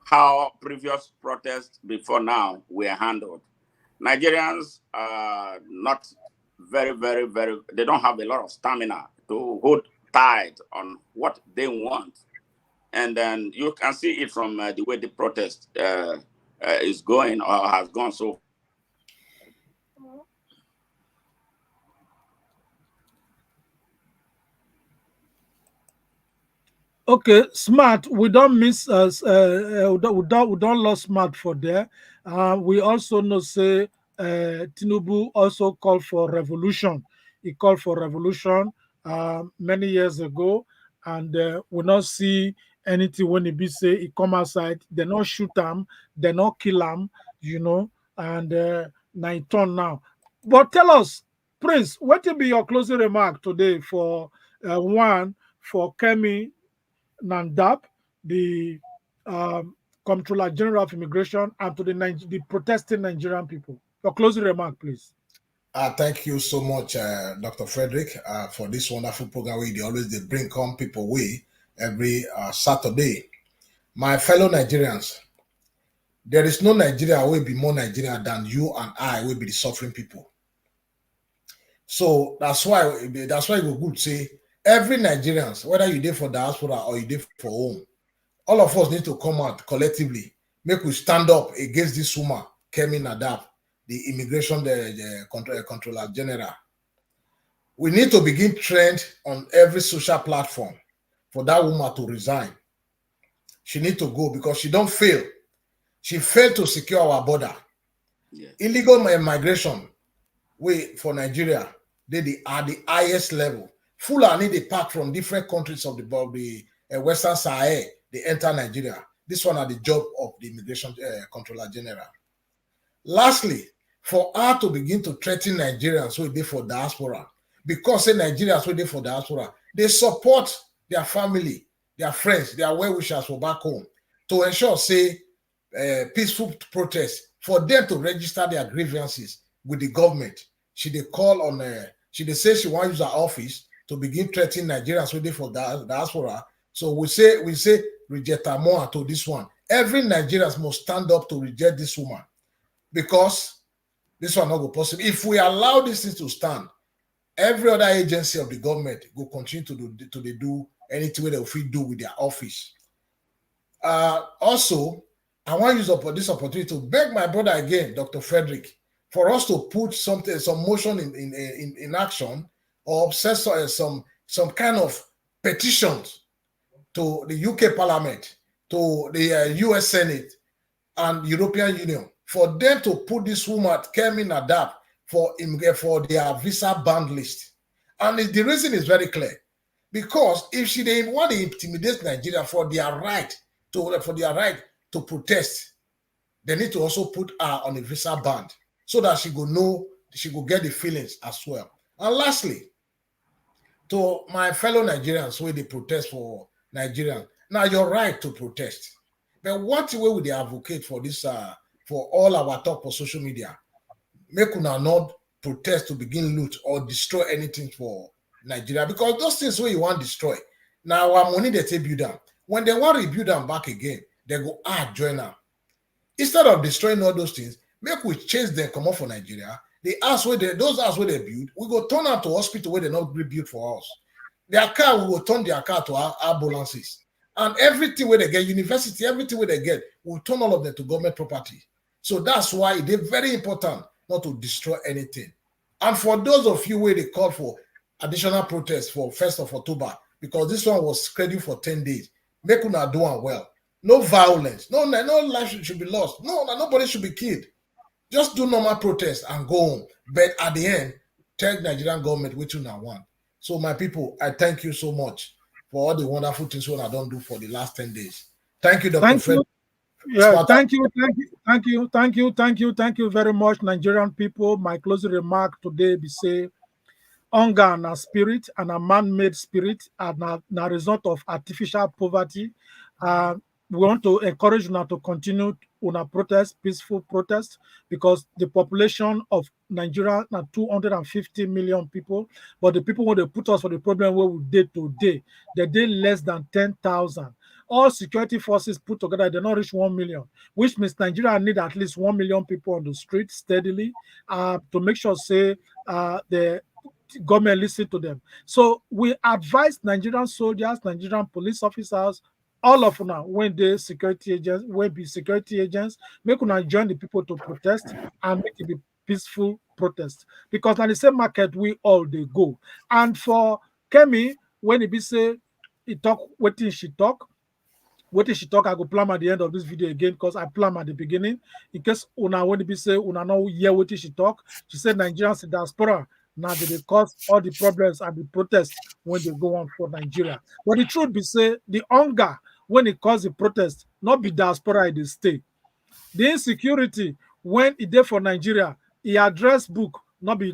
[SPEAKER 5] how previous protests before now were handled. Nigerians are not very, they don't have a lot of stamina to hold tight on what they want. And then you can see it from the way the protest is going or has gone so.
[SPEAKER 3] Okay, Smart, we don't miss us. We don't lost Smart for there. We also know say Tinubu also called for revolution. He called for revolution many years ago, and we not see anything when he be say he come outside. They not shoot him, they not kill him, and now he turn now. But tell us, Prince, what will be your closing remark today for one for KEMI NANDAP, the Comptroller-General of Immigration, and to the protesting Nigerian people? Your closing remark, please.
[SPEAKER 1] Thank you so much, Dr. Frederick, for this wonderful program where they bring come people way every Saturday. My fellow Nigerians, there is no Nigeria will be more Nigerian than you and I will be the suffering people. So that's why we could say every Nigerians, whether you did for diaspora or you did for home, all of us need to come out collectively, make we stand up against this woman, KEMI NANDAP, the immigration controller general. We need to begin trend on every social platform for that woman to resign. She need to go because she don't fail. She failed to secure our border. Yeah. Illegal migration for Nigeria, they are the highest level. Fulani they pack from different countries of the Western Sahel. They enter Nigeria. This one are the job of the Immigration Controller General. Lastly, for her to begin to threaten Nigerians who they for diaspora, because Nigerians who they for diaspora, they support their family, their friends, their well-wishers for back home to ensure, peaceful protest for them to register their grievances with the government. She they call on, she they say she want to use her office to begin threatening Nigerians who they for diaspora. So we say reject her more to this one. Every Nigerian must stand up to reject this woman, because this one not go possible. If we allow this thing to stand, every other agency of the government will continue to do anything they will do with their office. Also, I want to use this opportunity to beg my brother again, Dr. Frederick, for us to put some motion in action, or some kind of petitions to the UK Parliament, to the US Senate and European Union, for them to put this woman, KEMI NANDAP, for their visa banned list. And the reason is very clear. Because if they want to intimidate Nigeria for their right to protest, they need to also put her on a visa ban so that she go get the feelings as well. And lastly, to my fellow Nigerians where they protest for Nigerians, now you're right to protest. But what way would they advocate for this for all our talk for social media? Make una not protest to begin loot or destroy anything for Nigeria, because those things where you want to destroy, now our money they take build them. When they want to rebuild them back again, they go join them. Instead of destroying all those things, make we change them come up for Nigeria. Those house where they build, we go turn out to hospital where they not rebuild for us. Their car, we will turn their car to our ambulances. And everything where they get, university, everything where they get, we'll turn all of them to government property. So that's why it is very important not to destroy anything. And for those of you where they call for additional protests for 1st of October, because this one was scheduled for 10 days, make una do one well. No violence. No life should be lost. Nobody should be killed. Just do normal protest and go home. But at the end, tell Nigerian government which you now want. So my people, I thank you so much for all the wonderful things I don't do for the last 10 days. Thank you, Dr. Fred.
[SPEAKER 3] Yeah, thank you very much, Nigerian people. My closing remark today be say, hunger and a spirit and a man-made spirit and a result of artificial poverty. We want to encourage you now to continue on a protest, peaceful protest, because the population of Nigeria are 250 million people, but the people who they put us for the problem where we did today, they did less than 10,000. All security forces put together, they not reach 1 million, which means Nigeria need at least 1 million people on the street steadily to make sure, say, the government listen to them. So we advise Nigerian soldiers, Nigerian police officers, all of now when they security agents, will be security agents, make una join the people to protest and make it be peaceful protest. Because now the same market we all they go. And for KEMI, when it be say he talk, what did she talk? What did she talk? I go plan at the end of this video again because I plan at the beginning. In case una when it be say una know hear what did she talk. She said Nigerians in diaspora now they cause all the problems and the protests when they go on for Nigeria. But the truth be say the hunger when it cause the protest, not be diaspora in the state. The insecurity when it there for Nigeria, he address book, not be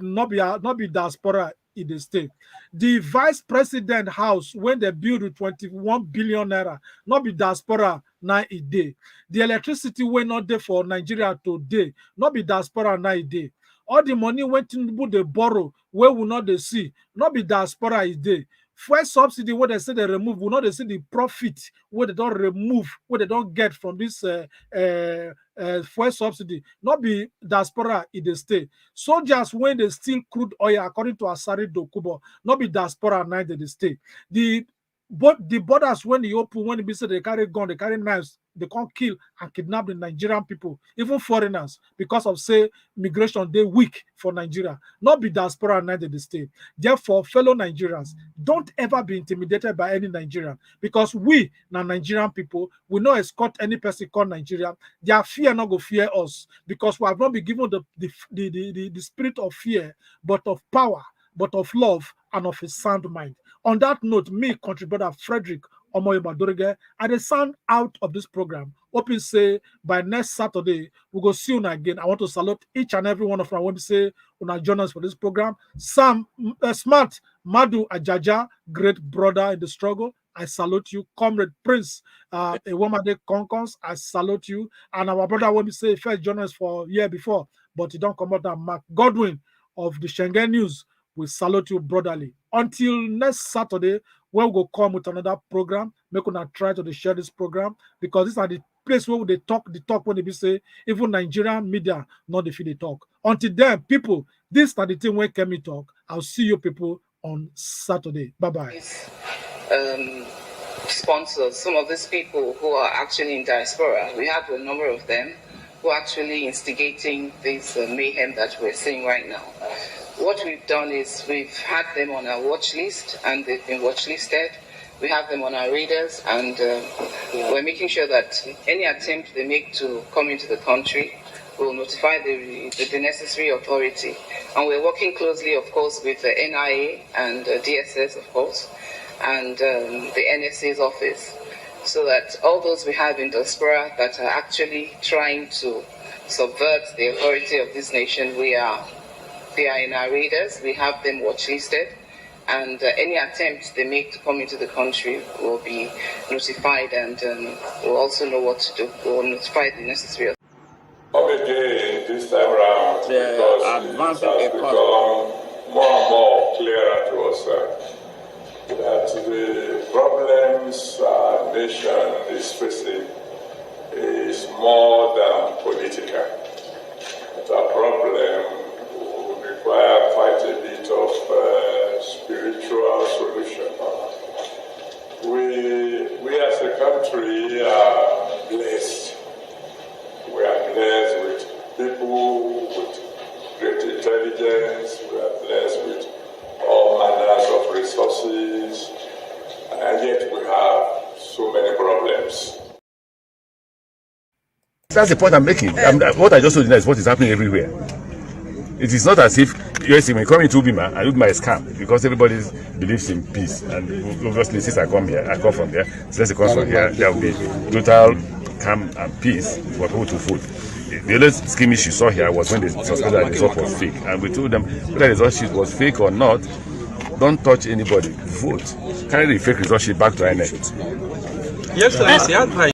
[SPEAKER 3] diaspora in the state. The vice president house when they build with 21 billion naira, not be diaspora now a day. The electricity when not there for Nigeria today, not be diaspora now a day. All the money went to they borrow where will not they see, not be diaspora a day. Fuel subsidy where they say they remove, will not they see the profit where they don't remove, where they don't get from this fuel subsidy, not be diaspora in the state. Soldiers when they steal crude oil according to Asari Dokubo, not be diaspora neither in the state. The borders when they open, when they say they carry gun, they carry knives, they can't kill and kidnap the Nigerian people, even foreigners, because of say migration they weak for Nigeria, not be diaspora neither the state. Therefore, fellow Nigerians, don't ever be intimidated by any Nigerian, because we now Nigerian people will not escort any person called Nigeria. Their fear not go fear us, because we have not been given the spirit of fear, but of power, but of love and of a sound mind. On that note, me, country brother Frederick Omoyeba Dorige, at the sound out of this program, hoping say by next Saturday, we'll go see you again. I want to salute each and every one of them. I want to say, una join us for this program. Sam Smart, Madu Ajaja, great brother in the struggle. I salute you. Comrade Prince, a woman de Concons, I salute you. And our brother, when we say first join us for year before, but he don't come out that Mark Godwin of the Schengen News. We salute you brotherly. Until next Saturday, when we go come with another program, make una try to share this program, because these are the place where they talk the talk when they be say, even Nigerian media, not the feed they talk. Until then, people, this are the thing when KEMI talk. I'll see you people on Saturday. Bye-bye.
[SPEAKER 4] Sponsors, some of these people who are actually in diaspora, we have a number of them who are actually instigating this mayhem that we're seeing right now. What we've done is we've had them on our watch list and they've been watch listed. We have them on our radars, and we're making sure that any attempt they make to come into the country we'll notify the necessary authority. And we're working closely, of course, with the NIA and DSS, of course, and the NSA's office, so that all those we have in diaspora that are actually trying to subvert the authority of this nation, they are in our radars. We have them watch listed, and any attempts they make to come into the country will be notified, and we'll also know what to do. We'll notify the necessary authority.
[SPEAKER 7] Again, this time around, because it has become more and more clearer to us that the problems our nation is facing is more than political. The problem will require quite a bit of spiritual solution. We as a country are blessed. We are blessed with people with great intelligence. We are blessed with all manners of resources, and yet we have so many problems.
[SPEAKER 8] That's the point I'm making. What I just told you now is what is happening everywhere. It is not as if yes, when you come into Ubima, and Ubima is calm because everybody believes in peace. And obviously, since I come here, I come from there. Since I come from here, there will be total calm and peace for people to vote. The only skirmish you saw here was when they suspected that the result was fake, and we told them whether the result sheet was fake or not, don't touch anybody. Vote. Carry the fake result sheet back to INEC.
[SPEAKER 9] Yes, sir.